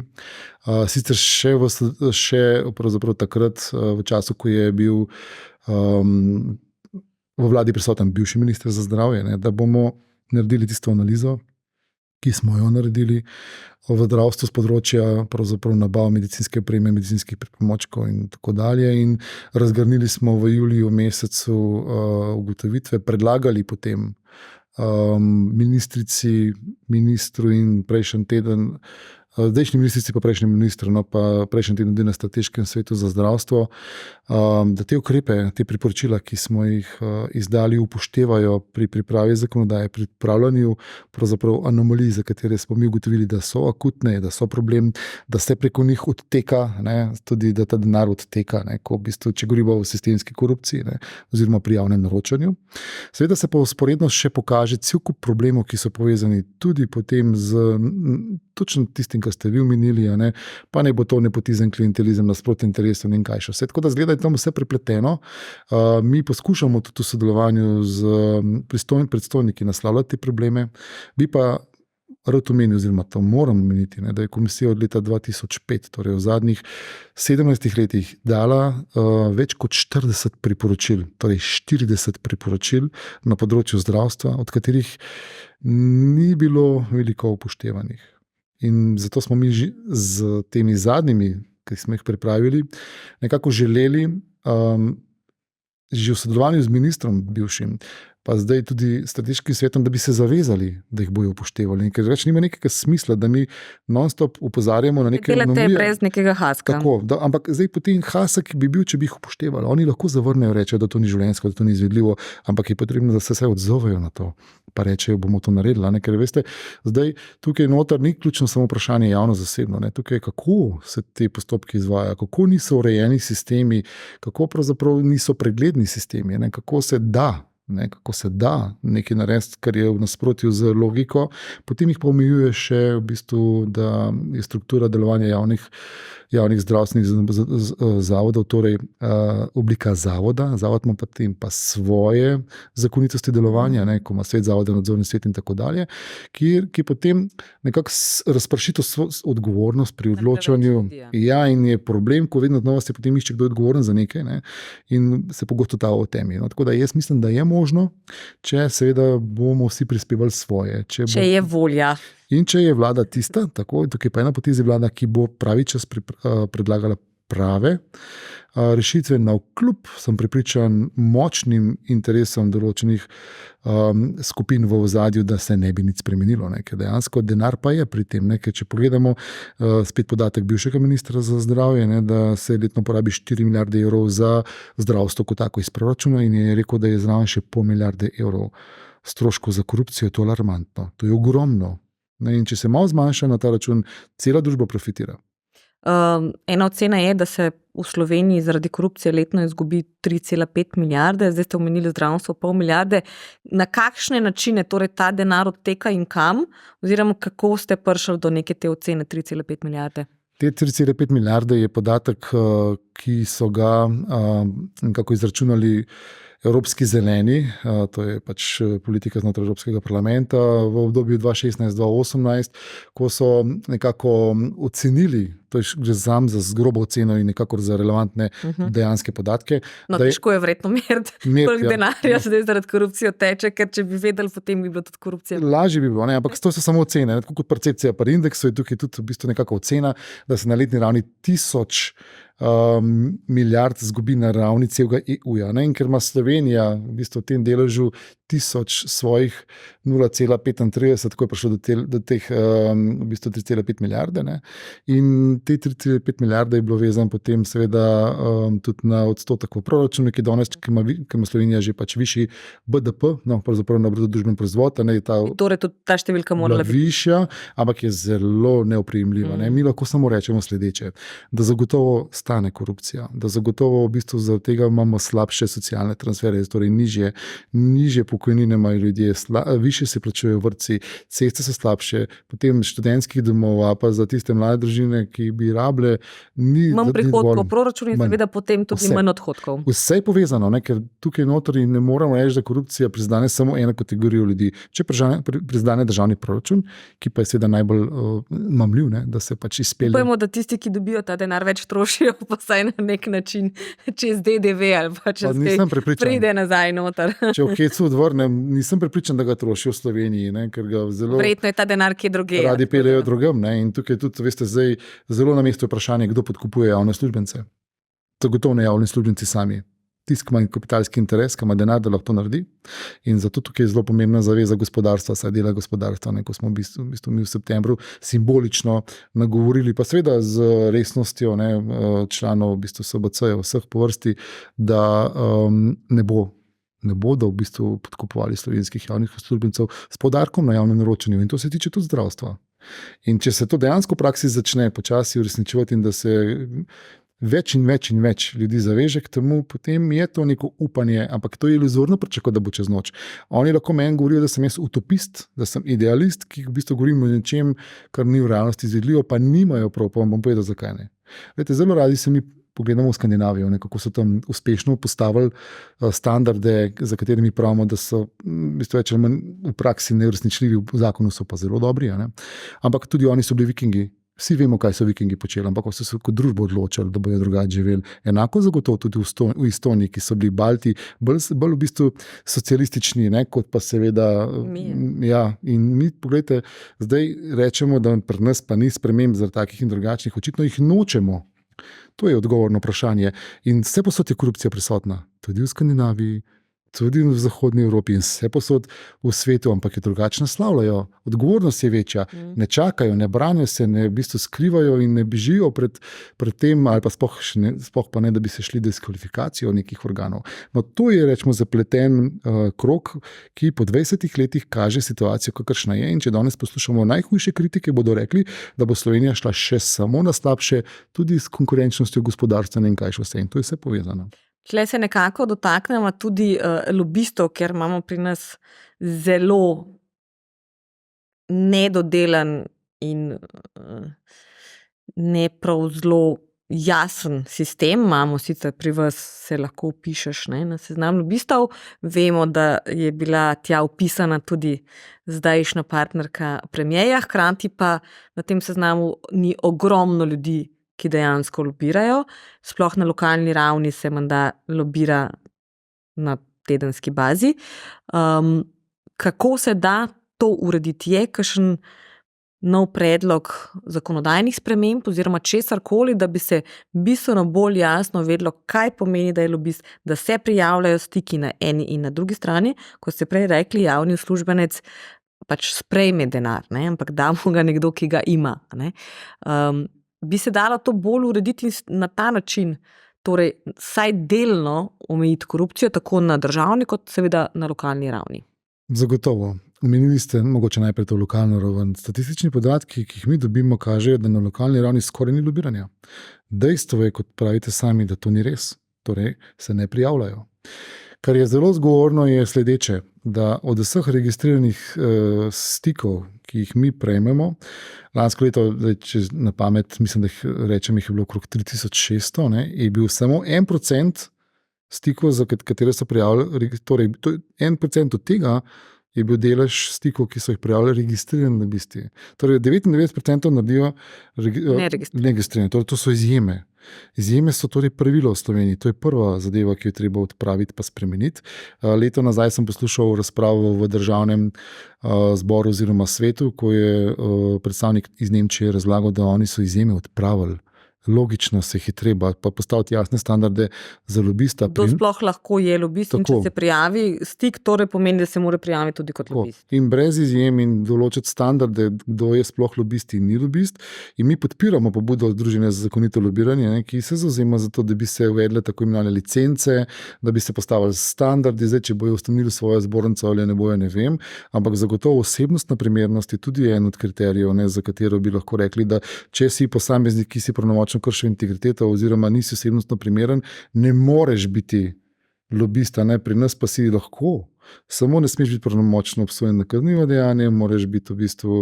Sicer še pravzaprav takrat, v času, ko je bil v vladi prisoten bivši minister za zdravje, da bomo naredili tisto analizo, ki smo jo naredili v zdravstvu z področja pravzaprav nabav medicinske opreme, medicinskih pripomočkov in tako dalje, in razgrnili smo v juliju mesecu ugotovitve, predlagali potem ministrici, ministru in prejšnji teden, zdajšnji ministrici pa prejšnji ministru, pa prejšnji teden tudi na strateškem svetu za zdravstvo, da te ukrepe, te priporočila, ki smo jih izdali, upoštevajo pri pripravi zakonodaje, pri pripravljanju pravzaprav anomalij, za katere smo mi ugotovili, da so akutne, da so problem, da se preko njih odteka, tudi da ta denar odteka, ko v bistvu, če govorimo o sistemski korupciji, oziroma pri javnem naročanju. Seveda se pa vzporedno še pokaže cel kup problemov, ki so povezani tudi potem z točno tistim, kar ste vi omenili, pa ne bo to nepotizem, klientelizem, nasprotje interesov in kaj še vse. Tako da zgleda, da je tam vse prepleteno. Mi poskušamo tudi v sodelovanju z predstojniki naslavljati te probleme. Bi pa rad omenil, oziroma to moram omeniti, da je komisija od leta 2005, torej v zadnjih 17 letih, dala več kot 40 priporočil, torej 40 priporočil na področju zdravstva, od katerih ni bilo veliko upoštevanih. In zato smo mi z temi zadnjimi, ki smo jih pripravili, nekako želeli že v sodelovanju z ministrom bivšim, pa zdaj tudi strateškim svetom, da bi se zavezali, da jih bojo upoštevali. Ker več nima nekega smisla, da mi non-stop opozarjamo na neke anomalije. Delate brez nekega haska. Tako, ampak zdaj potem hasek bi bil, če bi jih upoštevali. Oni lahko zavrnejo, rečejo, da to ni življenjsko, da to ni izvedljivo, ampak je potrebno, da se vse odzovejo na to. Pa rečejo, bomo to naredili. Ker veste, zdaj tukaj noter ni ključno samo vprašanje javno-zasebno. Tukaj, kako se te postopki izvajajo, kako niso urejeni sistemi, kako pravzaprav niso pregledni sistemi, kako se da nekaj narediti, kar je v nasprotju z logiko, potem jih pa omejuje še v bistvu, da je struktura delovanja javnih javnih zdravstvenih zavodov, torej oblika zavoda. Zavod ima potem pa svoje zakonitosti delovanja, ne, ko ima svet zavoda, nadzorni svet in tako dalje, ki potem nekako razprši to odgovornost pri odločanju. Ja, in je problem, ko vedno znova se potem išče, kdo je odgovoren za nekaj, ne, in se pogosto ta o temi. No, tako da jaz mislim, da je možno, če seveda bomo vsi prispevali svoje. Če je volja. In če je vlada tista, tako, tukaj pa je na potezi vlada, ki bo pravi čas predlagala prave rešitve, navkljub, sem prepričan, močnim interesom določenih skupin v ozadju, da se ne bi nič spremenilo. Ne, ker dejansko denar pa je pri tem. Ne, ker če pogledamo spet podatek bivšega ministra za zdravje, ne, da se letno porabi 4 milijarde evrov za zdravstvo kot tako iz proračuna in je rekel, da je zraven še pol milijarde evrov stroškov za korupcijo, je to alarmantno. To je ogromno. Ne, in če se malo zmanjša na ta račun, cela družba profitira. Ena ocena je, da se v Sloveniji zaradi korupcije letno izgubi 3,5 milijarde, zdaj ste omenili zdravstvo pol milijarde. Na kakšne načine torej ta denar odteka in kam, oziroma kako ste prišli do neke te ocene 3,5 milijarde? Te 3,5 milijarde je podatek, ki so ga nekako izračunali Evropski zeleni, to je pač politika znotraj Evropskega parlamenta v obdobju 2016-2018, ko so nekako ocenili, to je že za grobo oceno in nekako za relevantne dejanske podatke. No, težko je verjetno meriti, koliko denarja zdaj zaradi korupcije teče, ker če bi vedeli, potem bi bilo tudi korupcija. Lažje bi bilo, ne, ampak to so samo ocene. Tako kot percepcija pri indeksu je tukaj tudi v bistvu nekako ocena, da se na letni ravni 1000 milijard zgubi na ravni celega EU-ja. In ker ima Slovenija v bistvu v tem deležu 1000 svojih 0,35, tako je prišlo do teh v bistvu 3,5 milijarde. Ne. In te 3,5 milijarde je bilo vezano potem seveda tudi na odstotek v proračunu, ki ima Slovenija že pač višji BDP, no, pravzaprav na bruto družbeni proizvod. Torej tudi ta številka mora biti višja, ampak je zelo neoprijemljiva. Ne. Mi lahko samo rečemo sledeče, da zagotovo stane korupcija, da zagotovo v bistvu zaradi tega imamo slabše socialne transfere, torej nižje pokojnine imajo ljudje, više se plačujejo vrtci, ceste so slabše, potem študentskih domov, pa za tiste mlade družine, ki bi rabile, ni manj prihodkov v proračunu in seveda potem tudi manj odhodkov. Vse je povezano, ne, ker tukaj notri ne moramo reči, da korupcija prizadene samo eno kategorijo ljudi. Če prizadene državni proračun, ki pa je seveda najbolj mamljiv, ne, da se pač izpelje. Upajmo, da tisti, ki dobijo ta denar, več trošijo, pa saj na nek način čez DDV ali pa čez kaj pride nazaj noter. Če v hecu odvrnem, nisem prepričan, da ga trošijo v Sloveniji, ne, ker ga zelo verjetno je ta denar kje drugje. Radi peljejo drugam, ne, in tukaj tudi, veste, zdaj zelo na mestu vprašanje, kdo podkupuje javne uslužbence. To gotovo ne javni uslužbenci sami. Tisti, ki ima kapitalski interes, ki ima denar, da lahko to naredi. In zato tukaj je zelo pomembna zaveza gospodarstva, saj dela gospodarstva, ne, ko smo v bistvu mi v septembru simbolično nagovorili, pa seveda z resnostjo, ne, članov v bistvu SBC-ja vseh po vrsti, da ne bodo v bistvu podkupovali slovenskih javnih uslužbencev s poudarkom na javnem naročanju. In to se tiče tudi zdravstva. In če se to dejansko v praksi začne počasi uresničevati in da se več in več ljudi zaveže k temu, potem je to neko upanje, ampak to je iluzorno pričakovati, da bo čez noč. Oni lahko meni govorijo, da sem jaz utopist, da sem idealist, ki v bistvu govorim o nečem, kar ni v realnosti izvedljivo, pa nimajo prav, pa vam bom povedal, zakaj ne. Vete, zelo radi se mi pogledamo v Skandinavijo, kako so tam uspešno postavili standarde, za katerimi pravimo, da so v bistvu več ali manj v praksi neuresničljivi, v zakonu so pa zelo dobri. Ne? Ampak tudi oni so bili vikingi. Vsi vemo, kaj so vikingi počeli, ampak so se kot družbo odločili, da bodo drugače živeli. Enako zagotovo tudi v Estoniji, ki so bili Balti, bolj v bistvu socialistični, ne, kot pa seveda. Ja, in mi, pogledajte, zdaj rečemo, da pri nas pa ni sprememb zaradi takih in drugačnih, očitno jih nočemo. To je odgovorno vprašanje. In vse posod je korupcija prisotna, tudi v Skandinaviji, tudi v zahodni Evropi in vse posod v svetu, ampak je drugače naslavljajo. Odgovornost je večja, ne čakajo, ne branijo se, ne v bistvu skrivajo in ne bežijo pred tem, ali pa sploh pa ne, da bi se šli diskvalifikacijo nekih organov. No, to je, rečemo, zapleten krog, ki po 20 letih kaže situacijo, kakršna je, in če danes poslušamo najhujše kritike, bodo rekli, da bo Slovenija šla še samo na slabše, tudi s konkurenčnostjo gospodarstva in kaj še vse, in to je vse povezano. Tle se nekako dotaknemo tudi lobistov, ker imamo pri nas zelo nedodelan in ne prav zelo jasen sistem. Imamo sicer pri vas, se lahko vpišeš na seznam lobistov. Vemo, da je bila tja vpisana tudi zdajšnja partnerka premierja, hkrati pa na tem seznamu ni ogromno ljudi, ki dejansko lobirajo. Sploh na lokalni ravni se menda lobira na tedenski bazi. Kako se da to urediti? Je kakšen nov predlog zakonodajnih sprememb oziroma česarkoli, da bi se bistveno bolj jasno vedelo, kaj pomeni, da je lobist, da se prijavljajo stiki na eni in na drugi strani. Kot ste prej rekli, javni uslužbenec pač sprejme denar, ampak damo ga nekdo, ki ga ima. Bi se dalo to bolj urediti na ta način, torej vsaj delno omejiti korupcijo, tako na državni kot seveda na lokalni ravni? Zagotovo. Omenili ste mogoče najprej to lokalno raven. Statistični podatki, ki jih mi dobimo, kažejo, da na lokalni ravni skoraj ni lobiranja. Dejstvo je, kot pravite sami, da to ni res. Torej se ne prijavljajo. Kar je zelo zgovorno, je sledeče, da od vseh registriranih stikov, ki jih mi prejmemo, lansko leto, če na pamet, mislim, da jih je bilo okrog 3600, je bil samo 1% stikov, za katere so prijavili, torej 1% od tega je bil delež stikov, ki so jih prijavili registrirani lobisti. Torej 99% naredijo neregistrirani, torej to so izjeme. Izjeme so torej pravilo v Sloveniji, to je prva zadeva, ki jo treba odpraviti pa spremeniti. Leto nazaj sem poslušal razpravo v državnem zboru oziroma svetu, ko je predstavnik iz Nemčije razlagal, da oni so izjeme odpravili. Logično se jih je treba pa postaviti jasne standarde za lobista. Kdo sploh lahko je lobist in če se prijavi stik, torej pomeni, da se mora prijaviti tudi kot lobist. In brez izjem in določiti standarde, kdo je sploh lobist in ni lobist. In mi podpiramo pobudo Združenja za zakonito lobiranje, ki se zavzema za to, da bi se uvedle tako imenovane licence, da bi se postavili standardi. Zdaj, če bojo ustanovili svojo zbornico ali ne bojo, ne vem, ampak zagotovo osebnostna primernost je tudi en od kriterijev, za katero bi lahko rekli, da če si posameznik, ki si pravnomočno kršil integriteto oziroma nisi osebnostno primeren, ne moreš biti lobista. Pri nas pa si lahko. Samo ne smeš biti pravnomočno obsojen na kaznivo dejanje, moraš biti v bistvu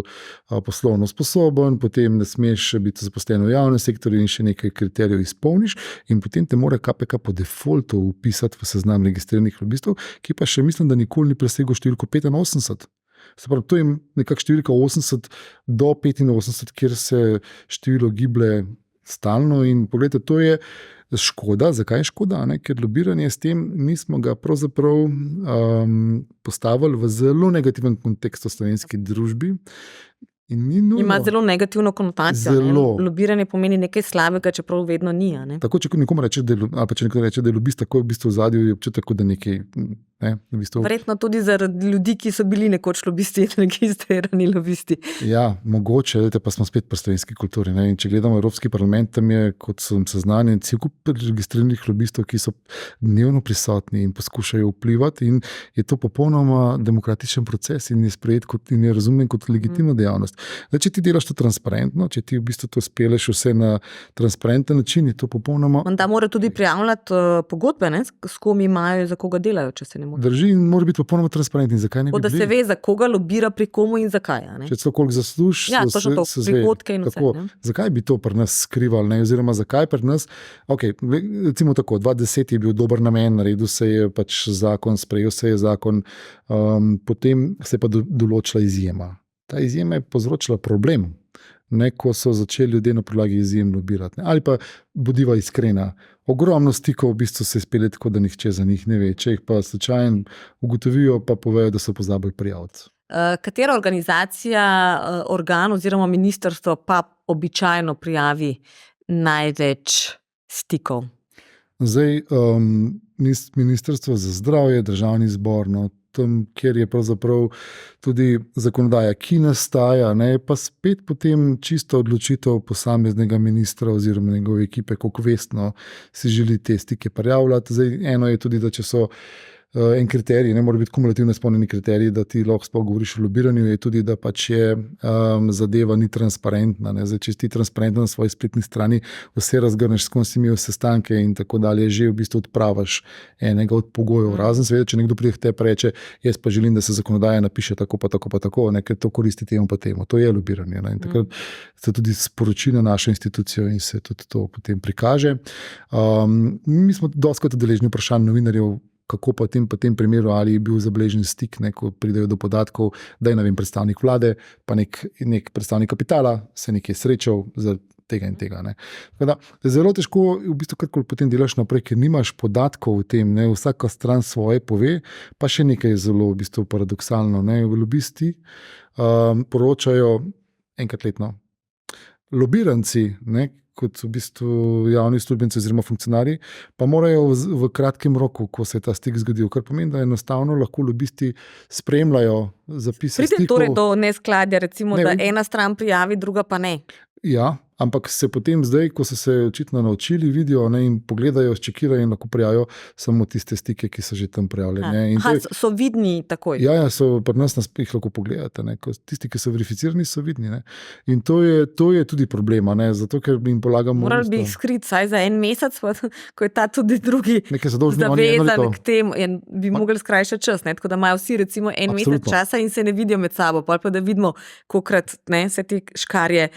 poslovno sposoben, potem ne smeš biti zaposlen v javnem sektorju in še nekaj kriterijev izpolniš in potem te mora KPK po defaultu vpisati v seznam registriranih lobistov, ki pa še mislim, da nikoli ni presegel številko 85. Se pravi, to je nekako številka 80 do 85, kjer se število giblje stalno in pogledajte, to je škoda. Zakaj je škoda? Ker lobiranje s tem nismo ga pravzaprav postavili v zelo negativen kontekst v slovenski družbi. Ima zelo negativno konotacijo. Lobiranje pomeni nekaj slabega, čeprav vedno ni. Tako, če nekomu reče, da je lobist, tako je v bistvu v zadju, je občutek, da nekaj. Verjetno tudi zaradi ljudi, ki so bili nekoč lobisti, registrirani lobisti. Ja, mogoče, pa smo spet pri slovenski kulturi. In če gledamo Evropski parlament, tam je, kot sem seznanjen, cel kup registriranih lobistov, ki so dnevno prisotni in poskušajo vplivati, in je to popolnoma demokratičen proces in je sprejet in je razumljen kot legitimna dejavnost. Zdaj, če ti delaš to transparentno, če ti v bistvu to speleš vse na transparenten način, je to popolnoma. Da mora tudi prijavljati pogodbe, s kom imajo, za koga delajo, če se ne motim. Drži in mora biti popolnoma transparentni. Zakaj ne bi bili? Da se ve, za koga lobira, pri komu in zakaj. Če celo koliko zaslužiš, prihodke in vse. Zakaj bi to pri nas skrivali? Oziroma, zakaj pri nas? Recimo tako, 2010 je bil dober namen, naredil se je pač zakon, sprejel se je zakon, potem se je pa določila izjema. Ta izjema je povzročila problem, ko so začeli ljudje na podlagi izjem lobirati. Ali pa, bodiva iskrena, ogromno stikov v bistvu se spelje tako, da nihče za njih ne ve. Če jih pa slučajno ugotovijo, pa povejo, da so pozabili prijaviti. Katera organizacija, organ oziroma ministrstvo pa običajno prijavi največ stikov? Zdaj, Ministrstvo za zdravje, Državni zbor, tam, kjer je pravzaprav tudi zakonodaja, ki nastaja, pa spet potem čisto odločitev posameznega ministra oziroma njegove ekipe, koliko vestno si želi te stike prijavljati. Zdaj, eno je tudi, da če so en kriterij, ne mora biti kumulativno izpolnjeni kriterij, da ti lahko sploh govoriš o lobiranju, je tudi, da pač je zadeva ni transparentna. Ne. Zdaj, če si ti transparentna na svoji spletni strani, vse razgrneš, s kom si imel sestanke in tako dalje, že v bistvu odpravaš enega od pogojev. Razen seveda, če nekdo pride k tebi reče, jaz pa želim, da se zakonodaja napiše tako pa tako, ne, ker to koristi temu pa temu. To je lobiranje. Ne. In takrat se tudi sporoči na našo institucijo in se tudi to potem prikaže. Mi smo dostikrat deležni vprašanj novinarjev, kako pa v tem primeru, ali je bil zabeležen stik, ne, ko pridejo do podatkov, da je predstavnik vlade, pa nek predstavnik kapitala se nekaj srečal za tega in tega. Ne. Da, zelo težko v bistvu karkoli potem delaš naprej, ker nimaš podatkov o tem, ne, vsaka stran svoje pove, pa še nekaj je zelo v bistvu paradoksalno. Ne. Lobisti poročajo enkrat letno. Lobiranci, ne, kot v bistvu javni uslužbenci oziroma funkcionarji, pa morajo v kratkem roku, ko se je ta stik zgodil, kar pomeni, da enostavno lahko lobisti spremljajo zapise stikov. Pride torej do neskladja, recimo, da ena stran prijavi, druga pa ne. Ja, ampak se potem zdaj, ko so se očitno naučili, vidijo, ne, in pogledajo, čekirajo in lahko prijavijo samo tiste stike, ki so že tam prijavljeni. So vidni takoj. Ja, pri nas jih lahko pogledate. Ne. Tisti, ki so verificirani, so vidni. Ne. In to je tudi problema, ne, zato ker jim polagamo. Morali bi jih skriti vsaj za en mesec, ko je ta tudi drugi zavezan k temu in bi mogli skrajšati čas. Ne, tako da imajo vsi recimo en mesec časa in se ne vidijo med sabo, pa da vidimo, kolikrat se te škarje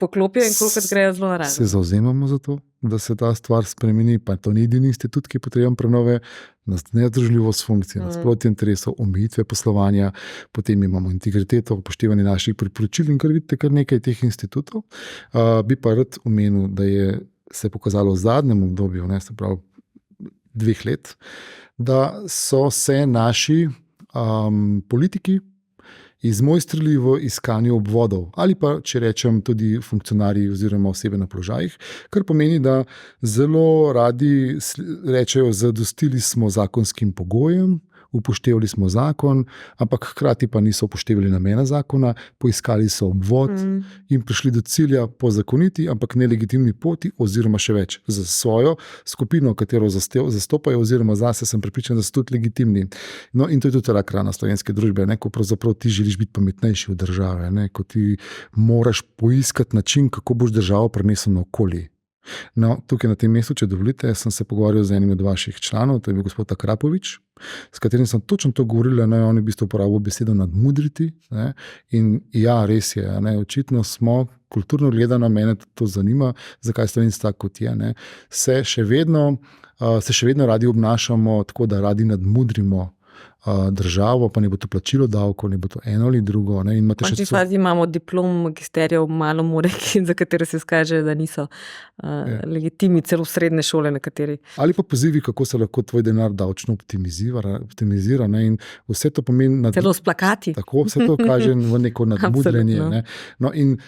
poklopijo in kolikrat grejo zelo naravno. Se zavzemamo za to, da se ta stvar spremeni, pa to ni edini institut, ki je potreben prenove, nezdružljivost funkcij, nasprotje interesov, omejitve poslovanja, potem imamo integriteto, upoštevanje naših priporočil in kar vidite, kar nekaj teh institutov. Bi pa rad omenil, da je se pokazalo v zadnjem obdobju, se pravi 2 let, da so se naši politiki izmojstrili v iskanju obvodov ali pa, če rečem, tudi funkcionarji oziroma osebe na položajih, kar pomeni, da zelo radi rečejo, zadostili smo zakonskim pogojem, upoštevali smo zakon, ampak hkrati pa niso upoštevali namena zakona, poiskali so obvod in prišli do cilja po zakoniti, ampak nelegitimni poti oziroma še več za svojo skupino, katero zastopajo oziroma zase sem prepričan, da so tudi legitimni. No in to je tudi rak rana slovenske družbe, ne, ko pravzaprav ti želiš biti pametnejši od države, ne, ko ti moraš poiskati način, kako boš državo prinesel naokoli. No, tukaj na tem mestu, če dovolite, sem se pogovarjal z enim od vaših članov, to je bil gospod Akrapovič, s katerim sem točno to govorila, on je v bistvu uporabil besedo nadmudriti, ne, in ja, res je, ne, očitno smo, kulturno gledano, mene to zanima, zakaj Slovenci tako kot je, ne, se še vedno radi obnašamo tako, da radi nadmudrimo državo, pa ne bo to plačilo davkov, ne bo to eno ali drugo. Ne, in imamo diplom magisterijev malo more, za katere se skaže, da niso legitimni, celo srednje šole nekateri. Ali pa pozivi, kako se lahko tvoj denar davčno optimizira, ne, in vse to pomeni... Celo s plakati. Tako, vse to kaže v neko nadmudrenje. Ne. No, in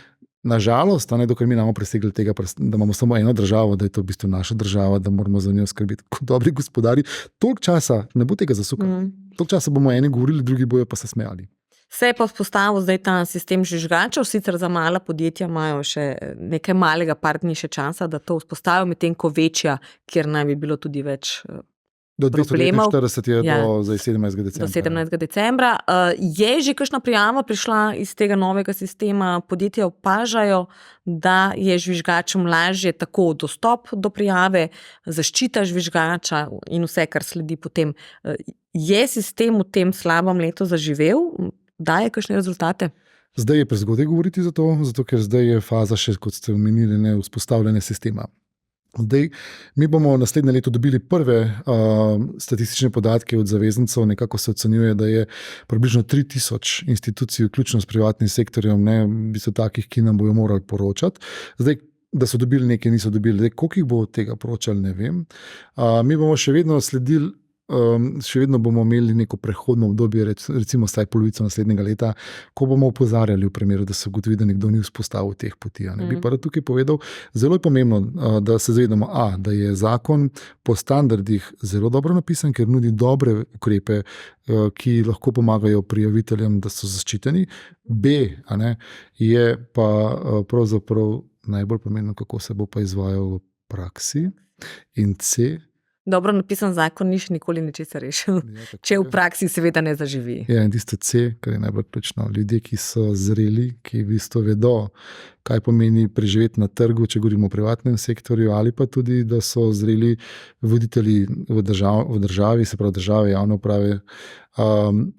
nažalost, dokler mi imamo presegli tega, da imamo samo eno državo, da je to v bistvu naša država, da moramo za njo skrbeti kot dobri gospodari, toliko časa ne bo tega zasukal. Toliko časa bomo eni govorili, drugi bojo pa se smejali. Se je pa vzpostavil zdaj ta sistem žvižgačev, sicer za mala podjetja imajo še nekaj malega, par dni še časa, da to vzpostavijo, medtem ko večja, kjer naj bi bilo tudi več do 249 je do 17. decembra. Do 17. decembra. Je že kakšna prijava prišla iz tega novega sistema? Podjetja opažajo, da je žvižgačem lažje tako dostop do prijave, zaščita žvižgača in vse, kar sledi potem. Je sistem v tem slabem letu zaživel? Daje kakšne rezultate? Zdaj je prezgodaj govoriti za to, zato ker zdaj je faza še, kot ste omenili, vzpostavljanje sistema. Zdaj, mi bomo naslednje leto dobili prve statistične podatke od zavezancev, nekako se ocenjuje, da je približno 3000 institucij, vključno s privatnim sektorjem, ne, v bistvu takih, ki nam bojo morali poročati. Zdaj, da so dobili nekaj, niso dobili. Zdaj, koliko jih bo od tega poročali, ne vem. Mi bomo še vedno sledili, še vedno bomo imeli neko prehodno obdobje, recimo vsaj polovico naslednjega leta, ko bomo opozarjali v primeru, da se ugotovi, da nekdo ni vzpostavil teh poti. Bi pa tukaj povedal, zelo je pomembno, da se zavedamo, da je zakon po standardih zelo dobro napisan, ker nudi dobre ukrepe, ki lahko pomagajo prijaviteljem, da so zaščiteni. B, je pa pravzaprav najbolj pomembno, kako se bo pa izvajal v praksi. In C, Dobro napisan zakon ni še nikoli ničesar rešil, če v praksi seveda ne zaživi. Ja, in tisto C, kar je najbolj ključno. Ljudje, ki so zreli, ki v bistvu vedo, kaj pomeni preživeti na trgu, če govorimo o privatnem sektorju, ali pa tudi, da so zreli voditelji v državi, se pravi države, javne uprave,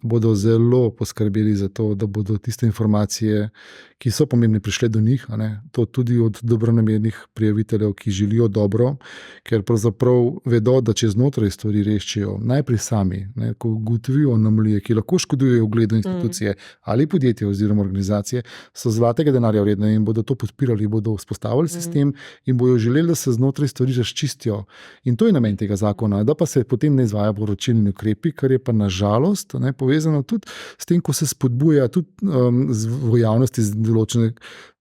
bodo zelo poskrbeli za to, da bodo tiste informacije, ki so pomembne, prišle do njih, to tudi od dobronamernih prijaviteljev, ki želijo dobro, ker pravzaprav vedo, da če znotraj stvari rešijo, najprej sami, ko ugotovijo anomalije, ki lahko škodujejo ugledu institucije ali podjetja oziroma organizacije, so zlatega denarja vredne in bodo to podpirali, bodo vzpostavili sistem in bodo želeli, da se znotraj stvari razčistijo. In to je namen tega zakona, da pa se potem ne izvaja poročilni ukrepi, kar je pa nažalost povezano tudi s tem, ko se spodbuja tudi v javnosti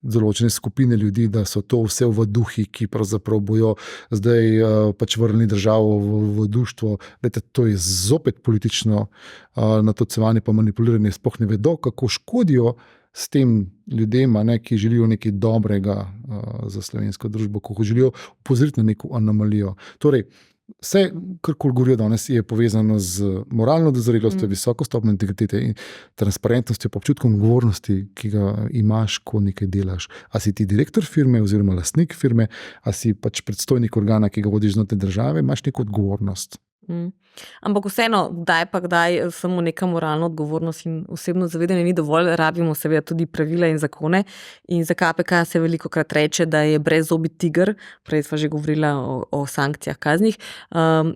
določene skupine ljudi, da so to vse v duhi, ki pravzaprav bojo zdaj pač vrnili državo v društvo. To je zopet politično natolcevanje pa manipuliranje, sploh ne vedo, kako škodijo s tem ljudem, ki želijo nekaj dobrega za slovensko družbo, ko želijo opozoriti na neko anomalijo. Torej, vse, kar govorijo danes, je povezano z moralno dozorelostjo, visoko stopnjo integritete in transparentnostjo, pa občutkom odgovornosti, ki ga imaš, ko nekaj delaš. A si ti direktor firme oziroma lastnik firme, a si pač predstojnik organa, ki ga vodiš znotraj države, imaš neko odgovornost. Ampak vseeno, kdaj samo neka moralna odgovornost in osebno zavedanje ni dovolj, rabimo seveda tudi pravila in zakone. In za KPK se velikokrat reče, da je brezzobi tiger, prej sva že govorila o sankcijah, kaznih,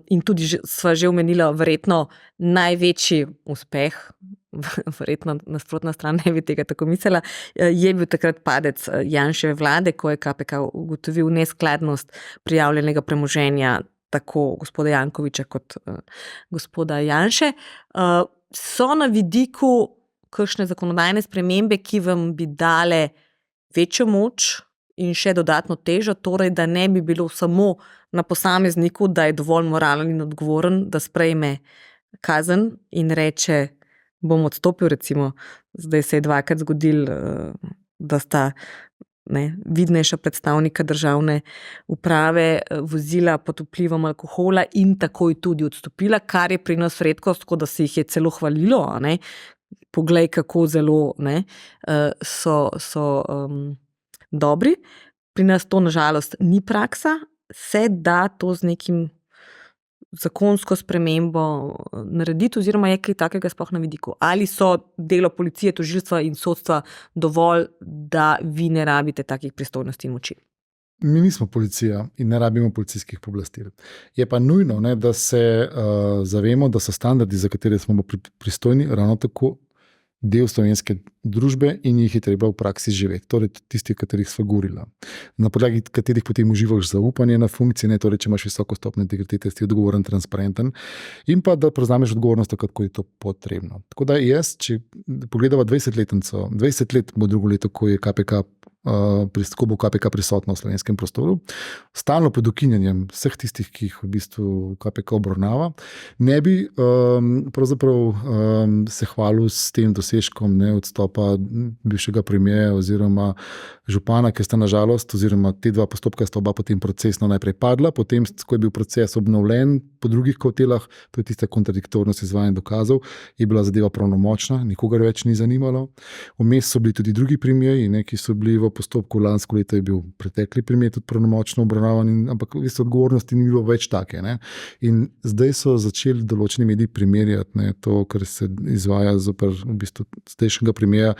in tudi sva že omenila verjetno največji uspeh, verjetno nasprotna stran ne bi tega tako mislila, je bil takrat padec Janševe vlade, ko je KPK ugotovil neskladnost prijavljenega premoženja tako gospoda Jankovića kot gospoda Janše. So na vidiku kakšne zakonodajne spremembe, ki vam bi dale večjo moč in še dodatno težo, torej da ne bi bilo samo na posamezniku, da je dovolj moralen in odgovoren, da sprejme kazen in reče, bom odstopil, recimo, zdaj se je dvakrat zgodil, da sta vidnejša predstavnika državne uprave vozila pod vplivom alkohola in takoj tudi odstopila, kar je pri nas redkost, tako da se jih je celo hvalilo. Poglej, kako zelo so dobri. Pri nas to nažalost ni praksa, se da to z nekim zakonsko spremembo narediti, oziroma je kaj takega sploh na vidiku? Ali so delo policije, tožilstva in sodstva dovolj, da vi ne rabite takih pristojnosti in moči? Mi nismo policija in ne rabimo policijskih pooblastil. Je pa nujno, da se zavemo, da so standardi, za katere smo pristojni, ravno tako del slovenske družbe in jih je treba v praksi živeti. Torej, tisti, o katerih sva govorila. Na podlagi katerih potem uživaš zaupanje na funkcije, torej, če imaš visoko stopnjo integritete, si odgovoren, transparenten in pa da prevzameš odgovornost, kako je to potrebno. Tako da jaz, če pogledava 20-letnico, 20 let bo drugo leto, ko je KPK ko bo KPK prisotno v slovenskem prostoru, stalno pod ukinjanjem vseh tistih, ki jih v bistvu KPK obravnava, ne bi pravzaprav se hvalil s tem dosežkom odstopa bivšega premierja oziroma župana, ki sta nažalost, oziroma te dva postopka sta oba potem procesno najprej padla, potem, ko je bil proces obnovljen po drugih kautelah, to je tista kontradiktornost izvajanja dokazov, je bila zadeva pravnomočna, nikogar več ni zanimalo. Vmes so bili tudi drugi primeri, ki so bili v postopku, lansko leto je bil pretekli primer tudi pravnomočno obravnavan, ampak odgovornosti ni bilo več take. In zdaj so začeli določeni mediji primerjati to, kar se izvaja zoper v bistvu zdajšnjega primera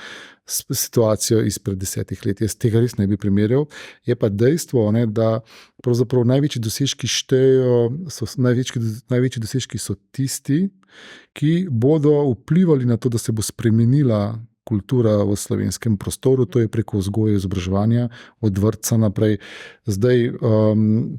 s situacijo izpred 10 let. Jaz tega res ne bi primerjal. Je pa dejstvo, da pravzaprav največji dosežki štejejo, največji dosežki so tisti, ki bodo vplivali na to, da se bo spremenila kultura v slovenskem prostoru, to je preko vzgoje in izobraževanja, od vrtca naprej. Zdaj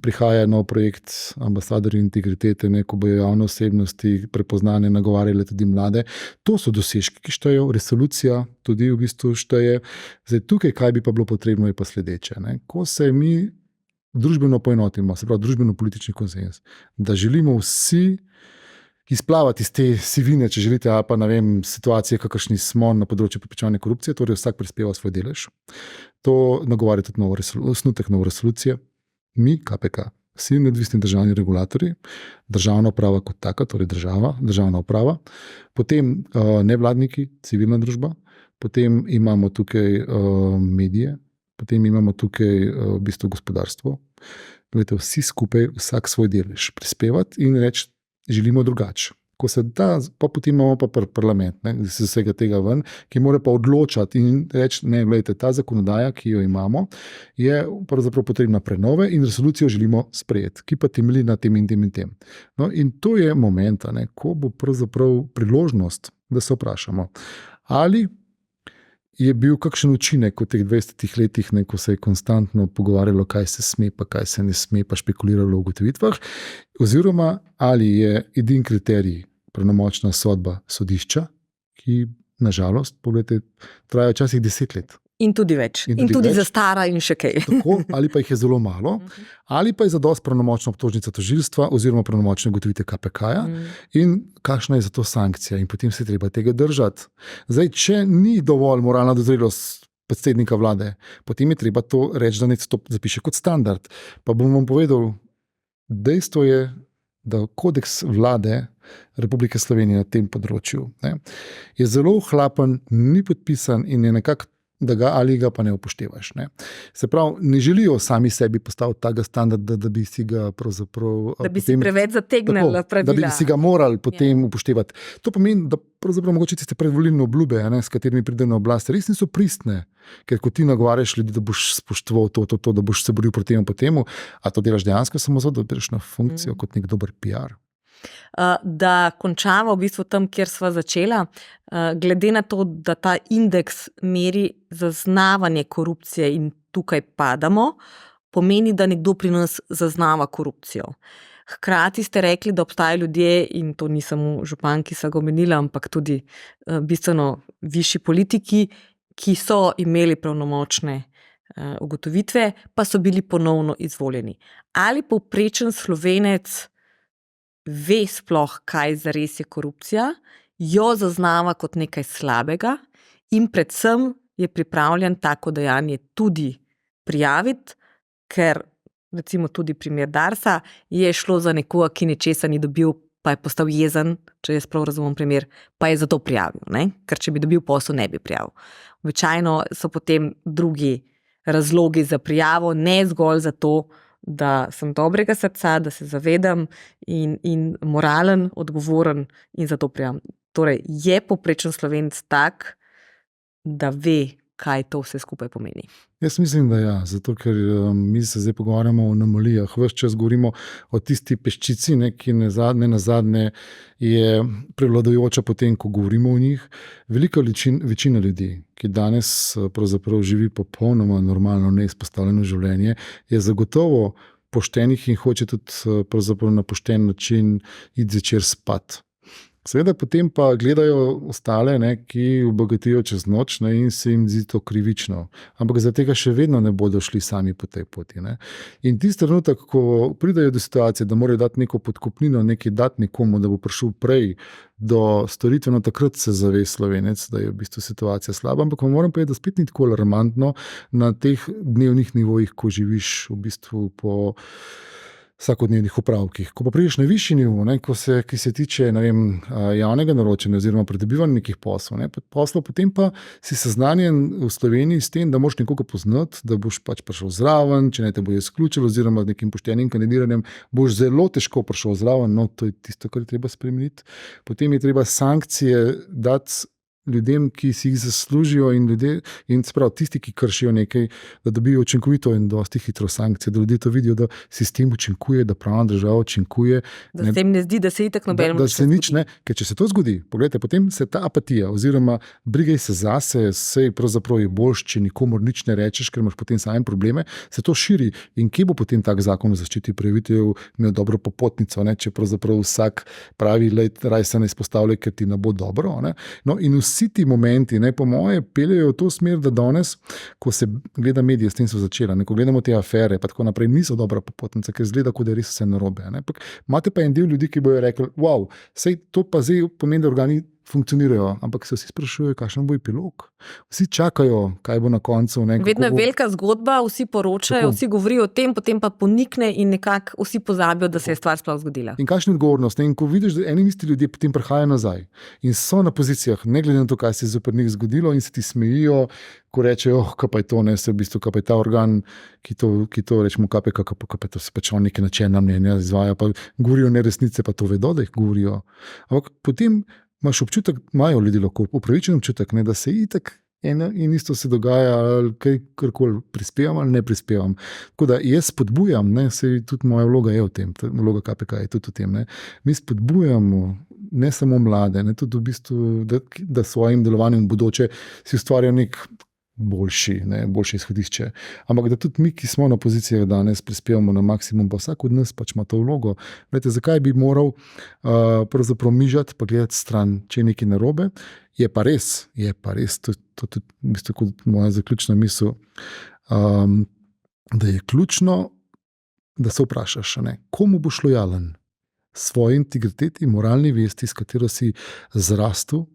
prihaja nov projekt Ambasadorji integritete, ko bojo javne osebnosti prepoznane, nagovarjale tudi mlade. To so dosežki, ki štejejo, resolucija tudi v bistvu šteje. Zdaj tukaj, kaj bi pa bilo potrebno, je pa sledeče. Ko se mi družbeno poenotimo, se pravi družbeno-politični konsens, da želimo vsi izplavati iz te sivine, če želite, ali pa situacije, kakršni smo na področju preprečevanja korupcije, torej vsak prispeva svoj delež. To nagovarja tudi osnutek nove resolucije. Mi, KPK, vsi neodvisni državni regulatorji, državna uprava kot taka, torej državna uprava, potem nevladniki, civilna družba, potem imamo tukaj medije, potem imamo tukaj v bistvu gospodarstvo. Glede, vsi skupaj, vsak svoj delež prispevati in reči, želimo drugače. Ko se da, pa potem imamo pa parlament, z vsega tega ven, ki mora pa odločati in reči, ne, gledajte, ta zakonodaja, ki jo imamo, je pravzaprav potrebna prenove in resolucijo želimo sprejeti, ki pa temelji na tem in tem in tem. No, in to je moment, ko bo pravzaprav priložnost, da se vprašamo, ali je bil kakšen učinek v teh 20 letih, ko se je konstantno pogovarjalo, kaj se sme, pa kaj se ne sme, pa špekuliralo o ugotovitvah, oziroma ali je edini kriterij pravnomočna sodba sodišča, ki nažalost, pogledajte, traja včasih 10 let. In tudi več. In tudi zastara in še kaj. Tako, ali pa jih je zelo malo, ali pa je zadost pravnomočna obtožnica tožilstva oziroma pravnomočne ugotovitve KPK-ja in kakšna je za to sankcija in potem se treba tega držati. Zdaj, če ni dovolj moralna dozrelost predsednika vlade, potem je treba to reči, da nekaj zapiše kot standard. Pa bom vam povedal, dejstvo je, da kodeks vlade Republike Slovenije na tem področju je zelo ohlapen, ni podpisan in je nekako da ga ali ga pa ne upoštevaš. Ne? Se pravi, ne želijo sami sebi postaviti takega standarda, da bi si ga pravzaprav... Da bi si preveč zategnili pravila. Da bi si ga morali potem upoštevati. To pomeni, da pravzaprav mogoče tiste predvolilne obljube, s katerimi pride na oblast, res niso pristne, ker ko ti nagovarjaš ljudi, da boš spoštoval to, da boš se boril proti temu po temu, a to delaš dejansko samo zato, da bereš na funkcijo kot nek dober PR. Da končamo v bistvu tam, kjer sva začela, glede na to, da ta indeks meri zaznavanje korupcije in tukaj padamo, pomeni, da nekdo pri nas zaznava korupcijo. Hkrati ste rekli, da obstajajo ljudje, in to ni samo župan, ki so ga omenili, ampak tudi bistveno višji politiki, ki so imeli pravnomočne ugotovitve, pa so bili ponovno izvoljeni. Ali povprečen Slovenec ve sploh, kaj zares je korupcija, jo zaznava kot nekaj slabega in predvsem je pripravljen tako dejanje tudi prijaviti, ker recimo tudi primer Darsa je šlo za nekoga, ki nečesa ni dobil, pa je postal jezen, če jaz prav razumem primer, pa je zato prijavil, ker če bi dobil posel, ne bi prijavil. Običajno so potem drugi razlogi za prijavo, ne zgolj za to, da sem dobrega srca, da se zavedam in moralen, odgovoren in zato prijavim. Torej, je povprečen Slovenec tak, da ve, kaj to vse skupaj pomeni? Jaz mislim, da ja, zato ker mi se zdaj pogovarjamo o anomalijah. Ves čas govorimo o tisti peščici, ki ne nazadnje je prevladujoča potem, ko govorimo o njih. Velika večina ljudi, ki danes pravzaprav živi popolnoma normalno, neizpostavljeno življenje, je zagotovo poštenih in hoče tudi pravzaprav na pošten način iti zvečer spat. Seveda potem pa gledajo ostale, ki obogatijo čez noč in se jim zdi to krivično. Ampak za tega še vedno ne bodo šli sami po tej poti. In tisti trenutek, ko pridajo do situacije, da morajo dati neko podkupnino, nekaj dati nekomu, da bo prišel prej do storitveno, takrat se zave Slovenec, da je v bistvu situacija slaba. Ampak moram povedati, da spet ni tako alarmantno na teh dnevnih nivojih, ko živiš v bistvu po vsakodnevnih upravkih. Ko pa prideš na višji nivo, ki se tiče javnega naročanja oziroma pridobivanja nekih poslov, potem pa si seznanjen v Sloveniji s tem, da moraš nekoga poznati, da boš pač prišel zraven, če ne te bo izključil oziroma z nekim poštenim kandidiranjem boš zelo težko prišel zraven, to je tisto, kar je treba spremeniti. Potem je treba sankcije dati ljudem, ki si jih zaslužijo in sprav, tisti, ki kršijo nekaj, da dobijo učinkovito in dosti hitro sankcije, da ljudje to vidijo, da sistem učinkuje, da pravna država učinkuje. Da se jim ne zdi, da se itak nobenemu da se nič ne, ker če se to zgodi, pogledajte, potem se ta apatija oziroma brigaj se zase, sej pravzaprav je boljš, če nikomor nič ne rečeš, ker imaš potem same probleme, se to širi in kje bo potem tak zakon o zaščiti prijaviteljev imel dobro popotnico, če pravzaprav vsak pravi, raj se ne izpostavlja, ker ti ne bo dobro. No, in vsi ti momenti, po moje, peljejo v to smer, da danes, ko se gleda medije, s tem so začela, ko gledamo te afere, pa tako naprej, niso dobra popotnica, ker izgleda, kot da je res vse narobe. Imate pa en del ljudi, ki bojo rekli, wow, sej to pa zdaj pomeni, da organi funkcionirajo, ampak se vsi sprašujejo, kakšen bo epilog. Vsi čakajo, kaj bo na koncu. Vedno je velika zgodba, vsi poročajo, vsi govorijo o tem, potem pa ponikne in nekako vsi pozabijo, da se je stvar sploh zgodila. In kakšna je odgovornost? In ko vidiš, da eni isti ljudje potem prihajajo nazaj in so na pozicijah, ne glede na to, kaj se je zoper njih zgodilo, in se ti smejijo, ko rečejo, kaj pa je to, ne, se v bistvu, kaj pa je ta organ, ki to rečemo, KPK, kaj pa to se pač on neke načelna mnenja izvaja, pa govorijo neresnice, pa to vedo, da jih govorijo. Ampak potem imaš občutek, imajo ljudje lahko upravičen občutek, ne, da se itak eno in isto se dogaja, ali karkoli prispevam ali ne prispevam. Tako da jaz spodbujam, ne, se tudi moja vloga je v tem, vloga KPK je tudi v tem. Ne. Mi spodbujamo ne samo mlade, ne, tudi v bistvu, da svojim delovanjem v bodoče si ustvarjajo nek boljše izhodišče. Ampak da tudi mi, ki smo na pozicijah danes, prispevamo na maksimum, pa vsak od nas pač ima to vlogo. Vete, zakaj bi moral pravzaprav mižati pa gledati stran, če je nekaj narobe? Je pa res, to tudi v bistvu kot moja zaključna misel, da je ključno, da se vprašaš, ne, komu boš lojalen? Svoji integriteti, moralni vesti, s katero si zrastel,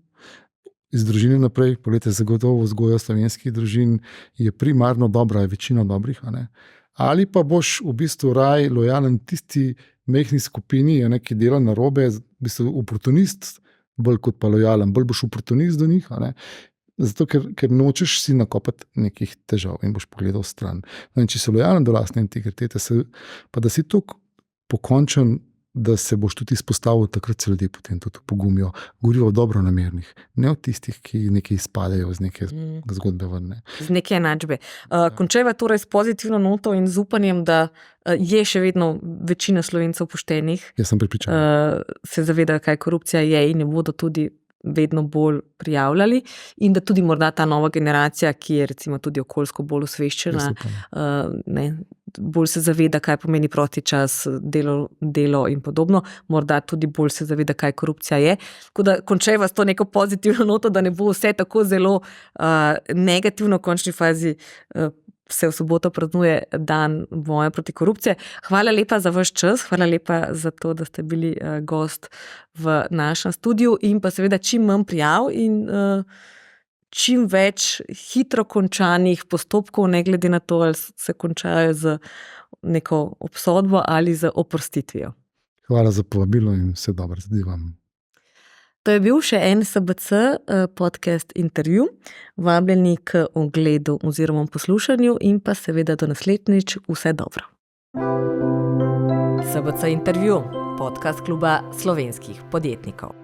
iz družine naprej, poglejte, zagotovo vzgoja slovenskih družin je primarno dobra, je večina dobrih, a ne? Ali pa boš v bistvu raj lojalen tisti mehni skupini, a ne, ki dela narobe, v bistvu oportunist, bolj kot pa lojalen, bolj boš oportunist do njih, a ne? Zato, ker nočeš si nakopati nekih težav in boš pogledal stran. No, in če si lojalen do lastne integritete, pa da si toliko pokončen, da se boš tudi izpostavil, takrat se ljudje potem tudi pogumijo. Govorijo o dobronamernih, ne o tistih, ki nekaj izpadejo z neke zgodbe ven. Z neke enačbe. Končajva torej s pozitivno noto in z upanjem, da je še vedno večina Slovencev poštenih. Jaz sem prepričan. Se zavedajo, kaj korupcija je in jo bodo tudi vedno bolj prijavljali in da tudi morda ta nova generacija, ki je recimo tudi okoljsko bolj osveščena, bolj se zaveda, kaj pomeni protičas, delo in podobno, morda tudi bolj se zaveda, kaj korupcija je. Tako da končajva s to neko pozitivno noto, da ne bo vse tako zelo negativno v končni fazi. Se v soboto praznuje dan boja proti korupciji. Hvala lepa za vaš čas, hvala lepa za to, da ste bili gost v našem studiu in pa seveda čim manj prijav in čim več hitro končanih postopkov, ne glede na to, ali se končajo z neko obsodbo ali z oprostitvijo. Hvala za povabilo in vse dobro tudi vam. To je bil še en SBC podcast intervju. Vabljeni k ogledu oziroma poslušanju in pa seveda do naslednjič vse dobro. SBC intervju, podcast kluba slovenskih podjetnikov.